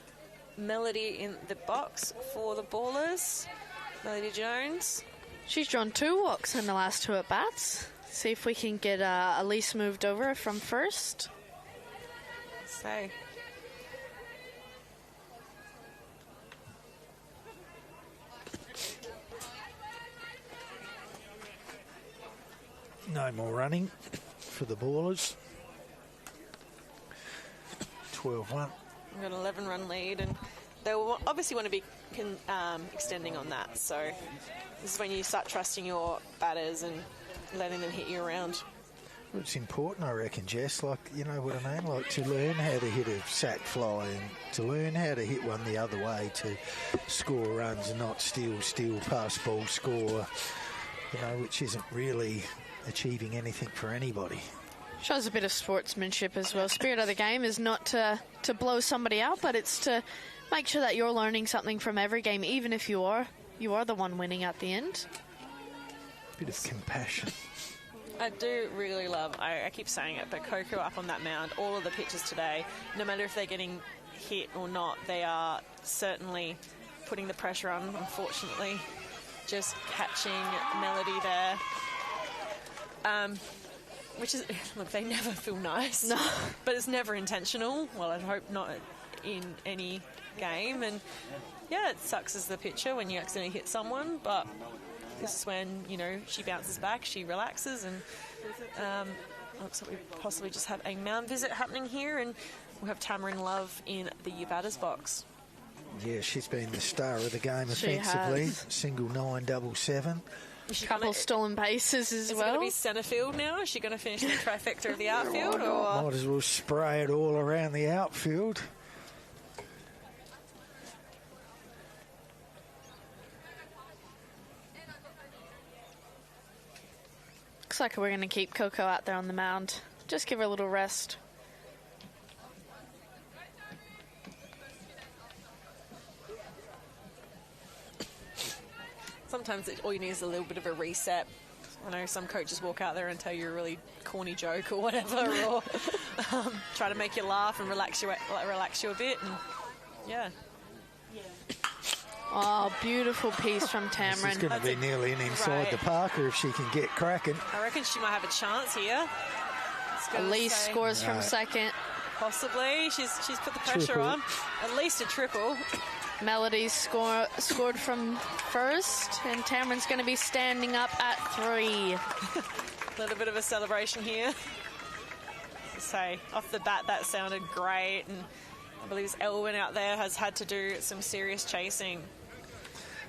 Melody in the box for the Ballers. Melody Jones. She's drawn 2 walks in the last 2 at-bats. See if we can get Elise moved over from first. So, No more running for the Ballers. 12-1. we've got an 11-run lead, and they will obviously want to be extending on that. So, this is when you start trusting your batters and letting them hit you around. Well, it's important, I reckon, Jess, like, you know what I mean? Like, to learn how to hit a sack fly and to learn how to hit one the other way to score runs and not steal, pass ball, score, you know, which isn't really achieving anything for anybody. Shows a bit of sportsmanship as well. Spirit of the game is not to blow somebody out, but it's to make sure that you're learning something from every game, even if you are the one winning at the end. Bit of compassion. I do really love, I keep saying it, but Coco up on that mound, all of the pitches today, no matter if they're getting hit or not, they are certainly putting the pressure on, unfortunately. Just catching Melody there. Which is, look, they never feel nice. No. But it's never intentional. Well, I hope not in any game. And, yeah, it sucks as the pitcher when you accidentally hit someone, but this is when, you know, she bounces back, she relaxes, and looks like we possibly just have a mound visit happening here, and we'll have Tamarin Love in the batter's box. Yeah, she's been the star of the game She offensively. has. Single 9, double 7. Couple stolen bases as Is it well. going to be centre field now? Is she going to finish the trifecta of the outfield? Or Might as well spray it all around the outfield. Looks like we're going to keep Coco out there on the mound. Just give her a little rest. sometimes all you need is a little bit of a reset. I know some coaches walk out there and tell you a really corny joke or whatever, or try to make you laugh and relax you a bit. And yeah, Oh, beautiful piece from Tamron. This is going to be nearly inside the Parker if she can get cracking. I reckon she might have a chance here. Elise scores from second. Possibly. She's put the pressure on. At least a triple. Melody's scored from first, and Tamron's going to be standing up at 3. A little bit of a celebration here. Say, off the bat, that sounded great, and I believe Elwyn out there has had to do some serious chasing.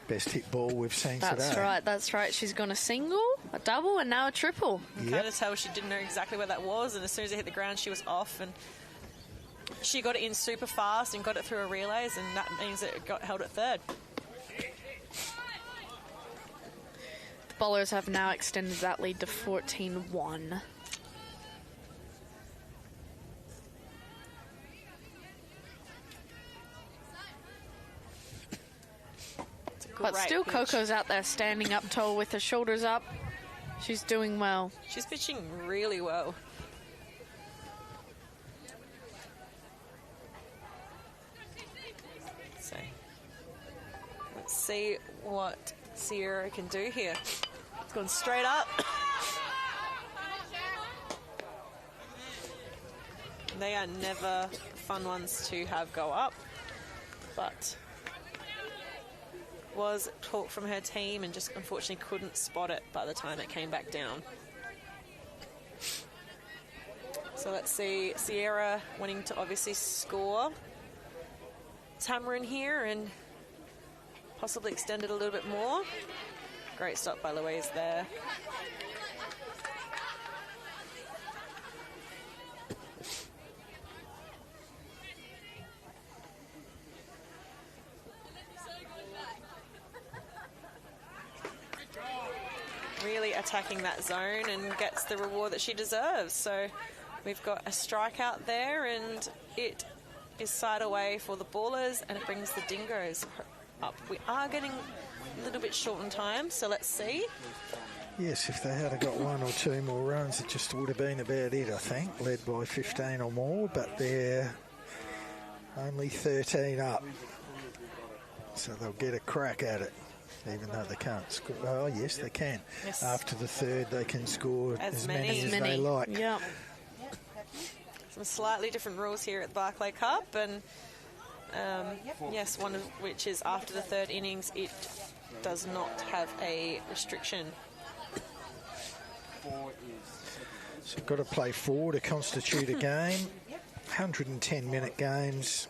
Best hit ball we've seen today. That's right. She's gone a single, a double, and now a triple. You can kind of tell she didn't know exactly where that was, and as soon as it hit the ground, she was off, and she got it in super fast and got it through a relays, and that means it got held at third. The bowlers have now extended that lead to 14-1. But still, pitch. Coco's out there standing up tall with her shoulders up. She's doing well. She's pitching really well. So, let's see what Sierra can do here. It's gone straight up. They are never fun ones to have go up, but was talk from her team and just unfortunately couldn't spot it by the time it came back down. So let's see, Sierra wanting to obviously score Tamron here and possibly extend it a little bit more. Great stop by Louise there. Really attacking that zone and gets the reward that she deserves. So we've got a strikeout there, and it is side away for the ballers, and it brings the Dingoes up. We are getting a little bit short on time, so let's see. Yes, if they had got 1 or 2 more runs, it just would have been about it, I think, led by 15 or more, but they're only 13 up. So they'll get a crack at it, even though they can't score. Oh, yes, they can. Yes. After the third, they can score as many as they like. Yep. Some slightly different rules here at the Barclay Cup, and yes, one of which is after the third innings, it does not have a restriction. So got to play 4 to constitute a game. 110-minute games.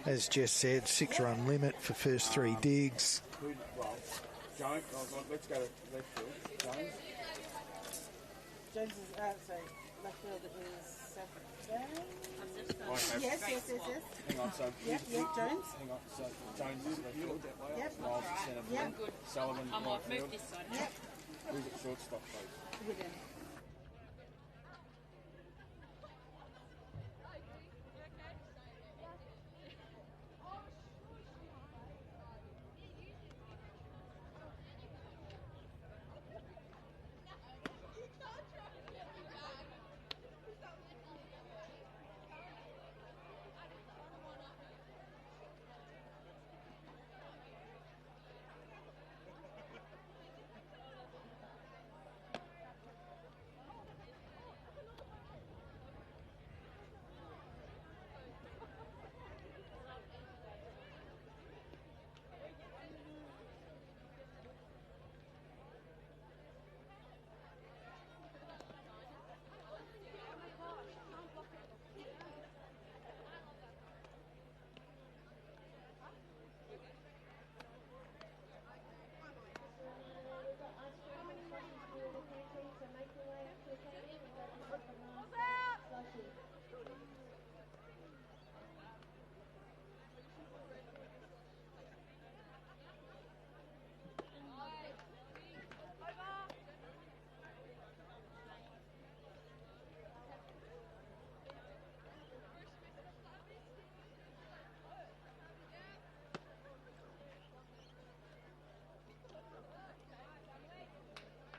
As Jess said, 6-run limit for first 3 digs. Let's go to left field. Jones is left field is Saturday. Yes. Hang on, so Jones. Hang on, so Jones is left field. Miles is centre field. Sullivan right field. Yep. Who's at shortstop, please? Within.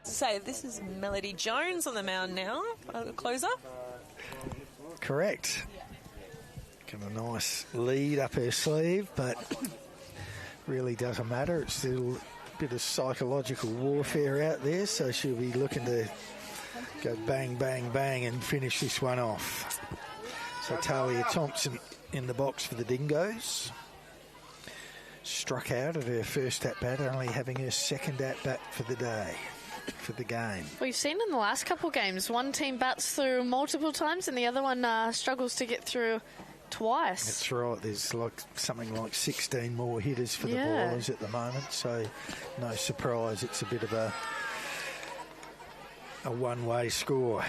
So this is Melody Jones on the mound now, closer. Correct. Got a nice lead up her sleeve, but really doesn't matter. It's still a bit of psychological warfare out there, so she'll be looking to go bang, bang, bang and finish this one off. So Talia Thompson in the box for the Dingoes. Struck out at her first at-bat, only having her second at-bat for the day, for the game. We've seen in the last couple games, one team bats through multiple times and the other one struggles to get through twice. That's right. There's like something like 16 more hitters for the bowlers at the moment, so no surprise it's a bit of a one-way score.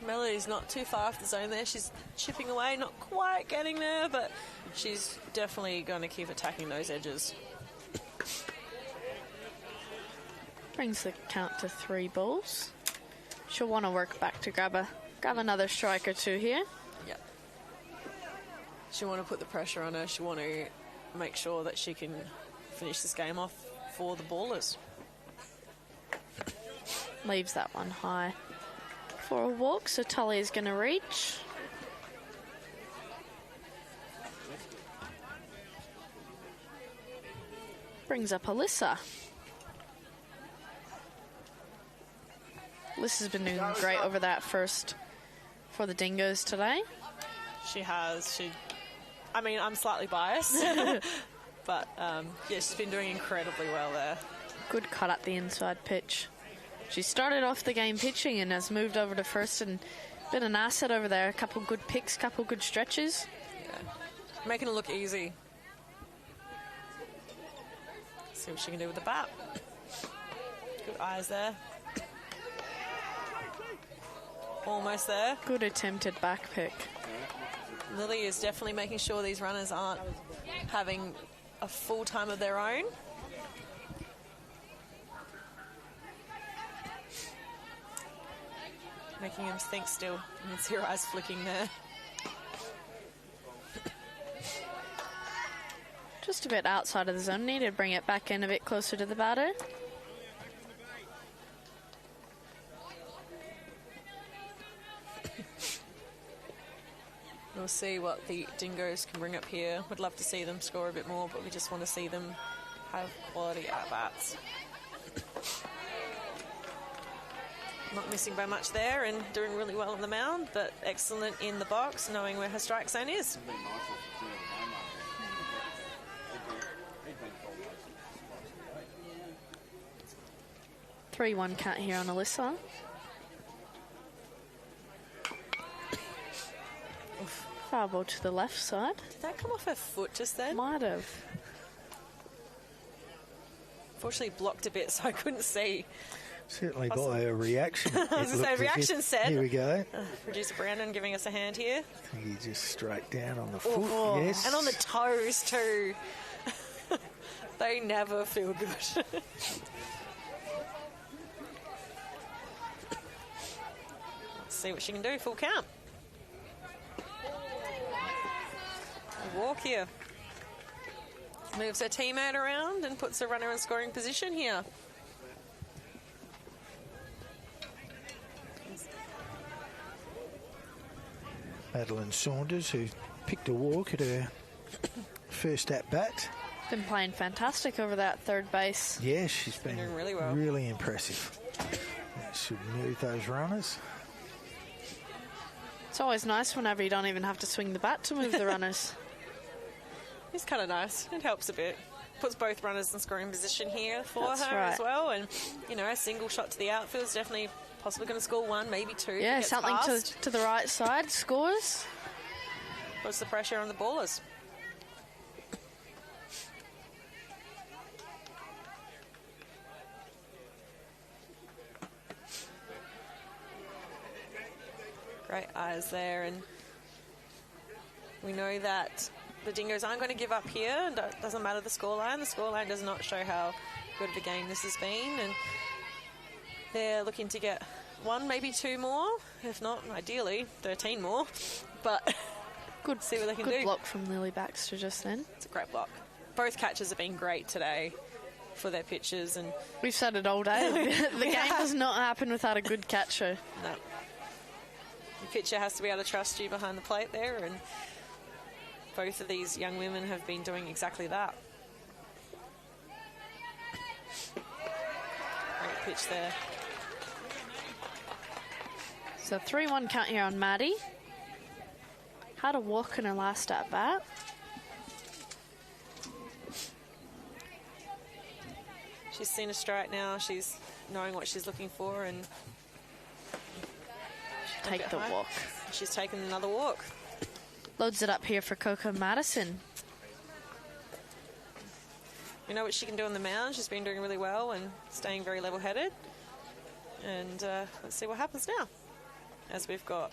Melody's not too far off the zone there. She's chipping away, not quite getting there, but she's definitely going to keep attacking those edges. Brings the count to 3 balls. She'll want to work back to grab another strike or two here. Yep. She'll want to put the pressure on her. She'll want to make sure that she can finish this game off for the ballers. Leaves that one high for a walk, so Tully's going to reach. Brings up Alyssa. Alyssa's been doing great over that first for the Dingoes today. She has. I mean, I'm slightly biased, but yeah, she's been doing incredibly well there. Good cut at the inside pitch. She started off the game pitching and has moved over to first and been an asset over there. A couple good picks, couple good stretches. Yeah. Making it look easy. See what she can do with the bat. Good eyes there. Almost there. Good attempted back pick. Lily is definitely making sure these runners aren't having a full time of their own. Making him think still. You can see her eyes flicking there. Just a bit outside of the zone. Need to bring it back in a bit closer to the batter. We'll see what the Dingoes can bring up here. Would love to see them score a bit more, but we just want to see them have quality at-bats. Not missing by much there and doing really well on the mound, but excellent in the box, knowing where her strike zone is. 3-1 count here on Alyssa. Foul ball to the left side. Did that come off her foot just then? Might have. Fortunately blocked a bit, so I couldn't see. Certainly by her reaction. I was going to say, reaction set. Here we go. Producer Brandon giving us a hand here. I think he just straight down on the foot, yes. And on the toes too. They never feel good. Let's see what she can do. Full count. A walk here. Moves her teammate around and puts a runner in scoring position here. Madeline Saunders, who picked a walk at her first at-bat. Been playing fantastic over that third base. Yeah, she's been doing really well. Really impressive. That should move those runners. It's always nice whenever you don't even have to swing the bat to move the runners. It's kind of nice. It helps a bit. Puts both runners in scoring position here for That's her right. as well. And, you know, a single shot to the outfield is definitely possibly going to score one, maybe two. Yeah, something to the right side. Scores. Puts the pressure on the ballers. Great eyes there, and we know that the Dingoes aren't going to give up here, and it doesn't matter the scoreline. The scoreline does not show how good of a game this has been, and they're looking to get one, maybe two more, if not, ideally, 13 more, but Good, see what they can do. Good block from Lily Baxter just then. It's a great block. Both catches have been great today for their pitches, and We've said it all day. The game does not happen without a good catcher. no. The pitcher has to be able to trust you behind the plate there, and both of these young women have been doing exactly that. Great pitch there. So 3-1 count here on Maddie. Had a walk in her last at bat. She's seen a strike now. She's knowing what she's looking for, and take the walk. She's taken another walk. Loads it up here for Coco Madison. We know what she can do on the mound. She's been doing really well and staying very level-headed. And let's see what happens now, as we've got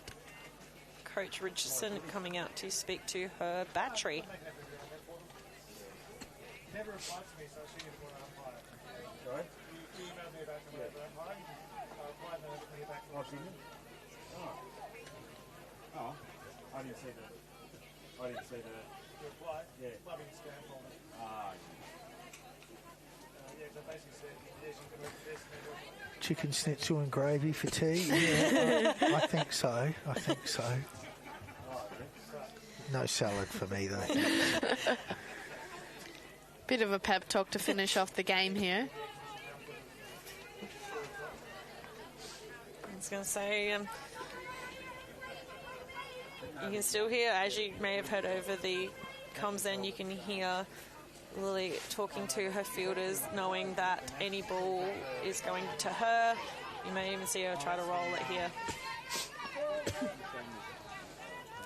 Coach Richardson coming out to speak to her battery. Never replied to me, so she didn't want to umpire. Sorry? You emailed me about the umpiring. I replied and then get back to Washington. Oh. I didn't see the reply. Yeah. Clubbing spam folder. Yeah, so basically said, yes, you can look at this and then look. Chicken schnitzel and gravy for tea? Yeah, I think so. I think so. No salad for me, though. Bit of a pep talk to finish off the game here. I was going to say, you can still hear, as you may have heard over the comms then, you can hear Lily talking to her fielders, knowing that any ball is going to her. You may even see her try to roll it here.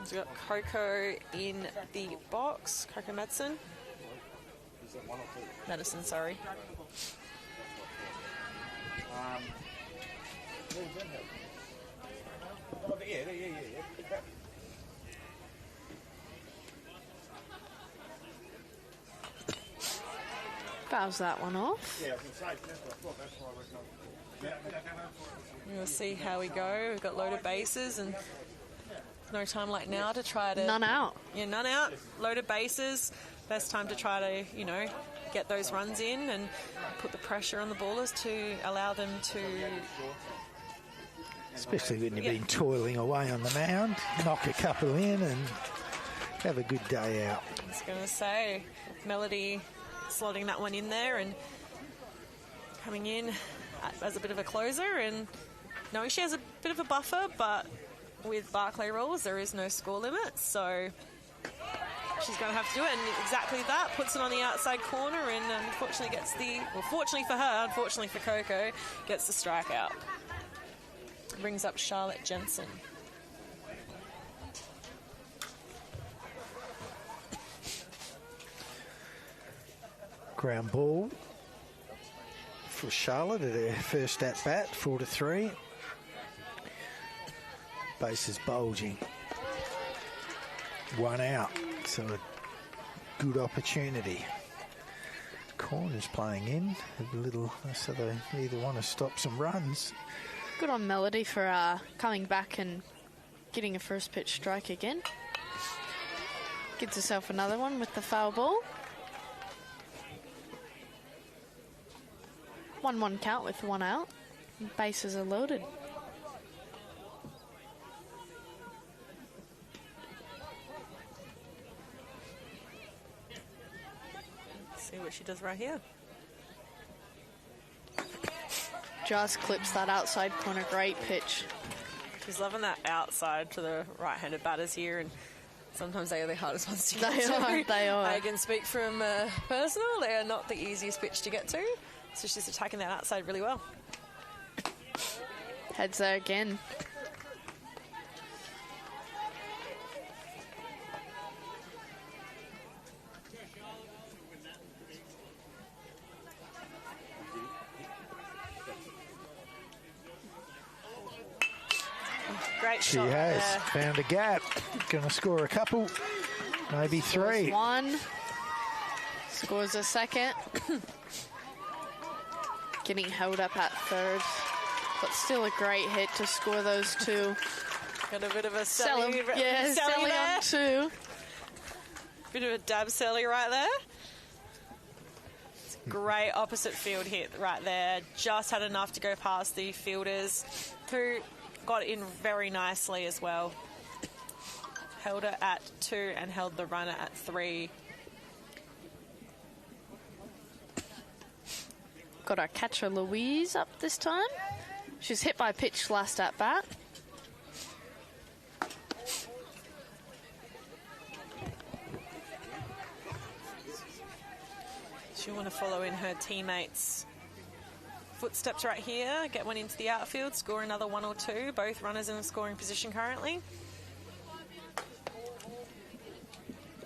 We've got Coco in the box. Coco Madison. Madison, sorry. Fouls that one off. We'll see how we go. We've got loaded bases and no time like now to try to... None out. Yeah, none out. Loaded bases. Best time to try to, get those runs in and put the pressure on the ballers to allow them to... Especially when you've been toiling away on the mound, knock a couple in and have a good day out. I was going to say, Melody slotting that one in there and coming in as a bit of a closer, and knowing she has a bit of a buffer, but with Barclay rules there is no score limit, so she's going to have to do it, and exactly that, puts it on the outside corner, and unfortunately gets the, well, fortunately for her, unfortunately for Coco, gets the strikeout. Brings up Charlotte Jensen. Ground ball for Charlotte at her first at bat, 4-3. Bases bulging. One out, so a good opportunity. Corner's playing in a little, so they either want to stop some runs. Good on Melody for coming back and getting a first pitch strike again. Gets herself another one with the foul ball. 1-1 count with one out. Bases are loaded. See what she does right here. Just clips that outside corner. Great pitch. She's loving that outside to the right-handed batters here, and sometimes they are the hardest ones to get to. They are. I can speak from personal. They are not the easiest pitch to get to, so she's attacking that outside really well. Heads there again. Great She shot has there. found a gap. Going to score a couple, maybe three. One. Scores a second. Getting held up at third. But still a great hit to score those two. Got a bit of a Sally, yeah, Sally on two. Bit of a dab Sally right there. It's a great opposite field hit right there. Just had enough to go past the fielders, who got in very nicely as well. Held her at 2 and held the runner at 3. Got our catcher Louise up this time. She's hit by pitch last at bat. She'll want to follow in her teammates' footsteps right here, get one into the outfield, score another 1 or 2. Both runners in a scoring position currently.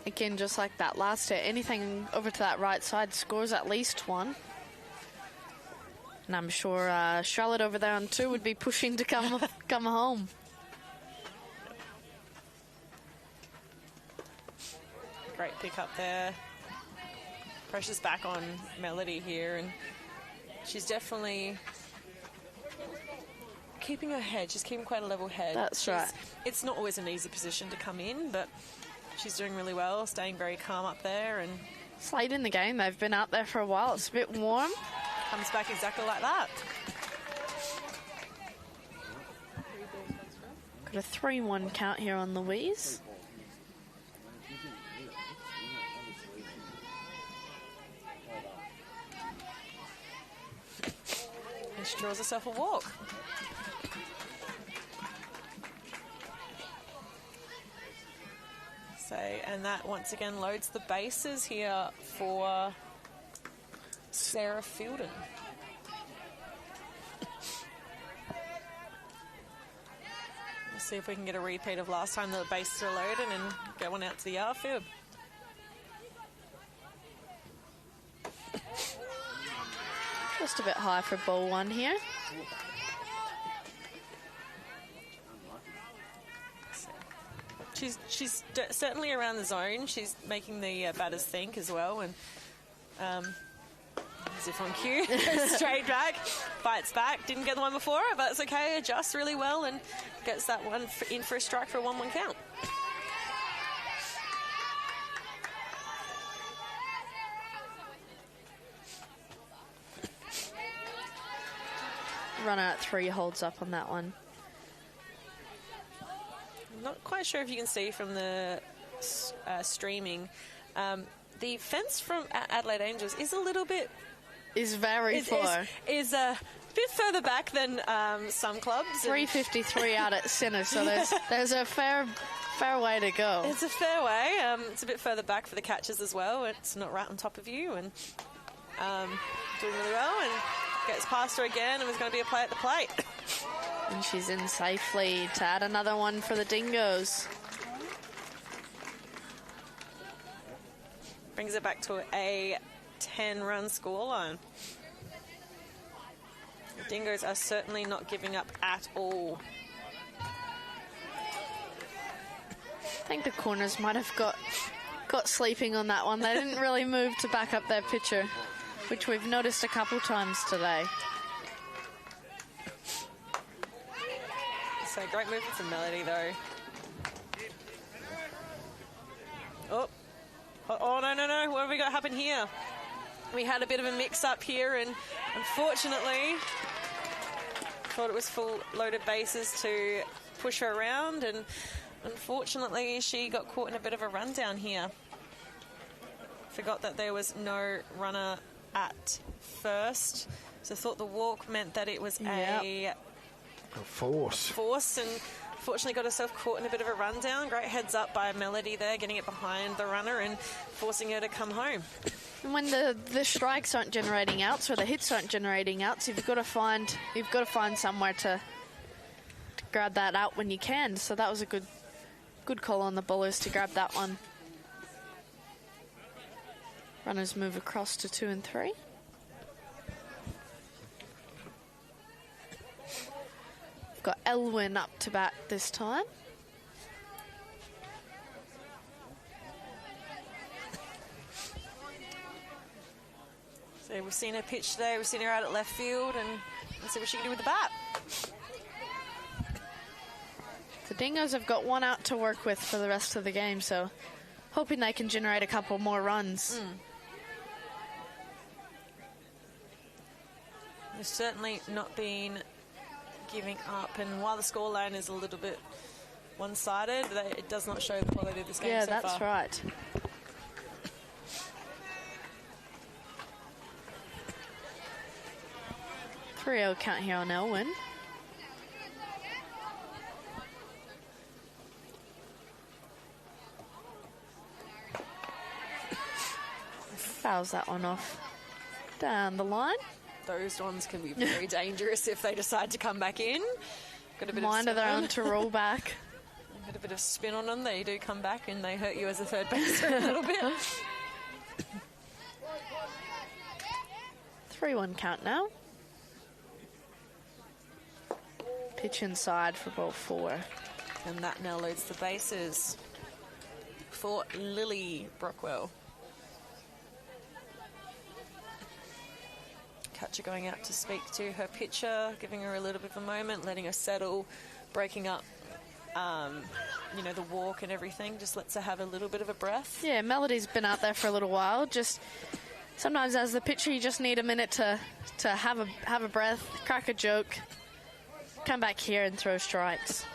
Again, just like that last hit, anything over to that right side scores at least 1. And I'm sure Charlotte over there on 2 would be pushing to come home. Great pick up there. Pressure's back on Melody here, and she's definitely keeping her head. She's keeping quite a level head. That's right. It's not always an easy position to come in, but she's doing really well, staying very calm up there. And it's late in the game. They've been out there for a while. It's a bit warm. Comes back exactly like that. Got a 3-1 count here on Louise. And she draws herself a walk. So, and that once again loads the bases here for Sarah Fielden. Let's see if we can get a repeat of last time the bases were loaded and get one out to the outfield. Just a bit high for ball 1 here. She's certainly around the zone. She's making the batters think as well, and as if on cue, straight back, fights back. Didn't get the one before, but it's okay. Adjusts really well and gets that one in for a strike for a 1-1 count. Runner at 3 holds up on that one. I'm not quite sure if you can see from the streaming. The fence from Adelaide Angels is a little bit... Is very far. Is a bit further back than some clubs. 353 out at centre, so there's a fair way to go. It's a fair way. It's a bit further back for the catchers as well. It's not right on top of you, and doing really well, and gets past her again, and there's going to be a play at the plate. And she's in safely to add another one for the Dingoes. Brings it back to a 10-run scoreline. The Dingoes are certainly not giving up at all. I think the corners might have got sleeping on that one. They didn't really move to back up their pitcher, which we've noticed a couple times today. So great movement from Melody, though. Oh, no. What have we got happen here? We had a bit of a mix-up here, and unfortunately, thought it was full loaded bases to push her around, and unfortunately, she got caught in a bit of a rundown here. Forgot that there was no runner at first, so thought the walk meant that it was a force, and fortunately got herself caught in a bit of a rundown. Great heads up by Melody there, getting it behind the runner and forcing her to come home. And when the strikes aren't generating outs or the hits aren't generating outs, you've got to find somewhere to grab that out when you can. So that was a good call on the bowlers to grab that one. Runners move across to 2 and 3. We've got Elwyn up to bat this time. So we've seen her pitch today. We've seen her out at left field, and let's see what she can do with the bat. The Dingoes have got 1 out to work with for the rest of the game, so hoping they can generate a couple more runs. They've certainly not been giving up. And while the scoreline is a little bit one-sided, it does not show the quality of this game so far. Yeah, that's right. Three-0 count here on Elwyn. Fouls that one off down the line. Those ones can be very dangerous if they decide to come back in. Got a bit Mind of of their own to roll back. Got a bit of spin on them. They do come back and they hurt you as a third baser a little bit. 3-1 count now. Pitch inside for ball 4. And that now loads the bases for Lily Brockwell. Catcher going out to speak to her pitcher, giving her a little bit of a moment, letting her settle, breaking up, you know, the walk and everything. Just lets her have a little bit of a breath. Yeah, Melody's been out there for a little while. Just sometimes as the pitcher, you just need a minute to have a breath, crack a joke, come back here and throw strikes.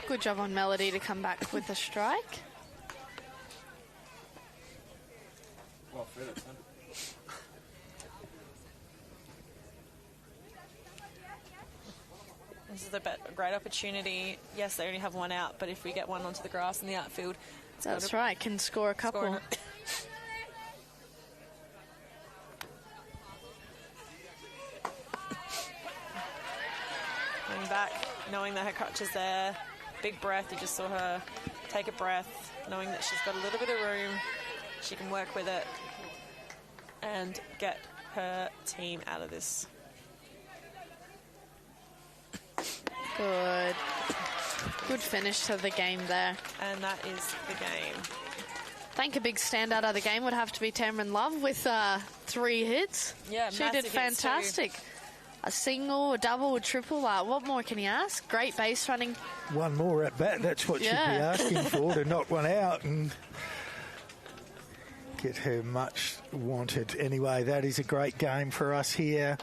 Good job on Melody to come back with a strike. Well, fair, that's This is a great opportunity. Yes, they only have one out, but if we get one onto the grass in the outfield, that's right, can score a couple. Going back, knowing that her crutch is there. Big breath. You just saw her take a breath, knowing that she's got a little bit of room. She can work with it and get her team out of this. Good. Good finish to the game there. And that is the game. I think a big standout of the game would have to be Tamron Love with 3 hits. Yeah, she did fantastic. A single, a double, a triple. What more can you ask? Great base running. One more at bat. That's what she'd be asking for, to knock one out and get her much wanted. Anyway, that is a great game for us here.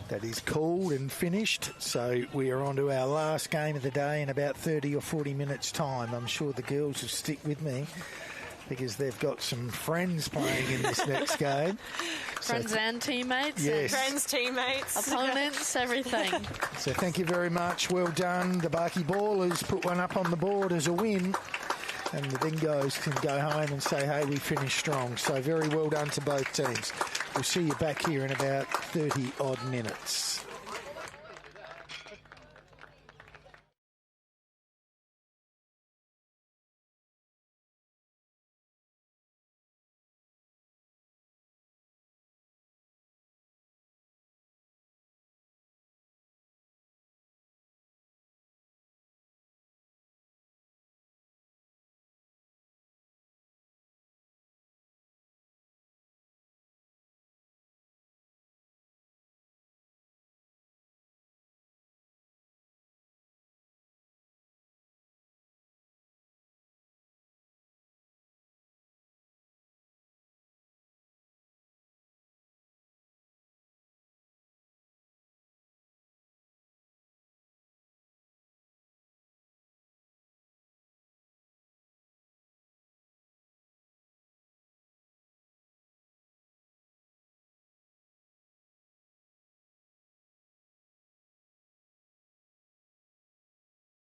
That is called and finished. So we are on to our last game of the day in about 30 or 40 minutes' time. I'm sure the girls will stick with me because they've got some friends playing in this next game. Friends and teammates. Yes. Friends, teammates. Opponents, everything. So thank you very much. Well done. The Barky Ballers put one up on the board as a win. And the Dingoes can go home and say, hey, we finished strong. So very well done to both teams. We'll see you back here in about 30 odd minutes.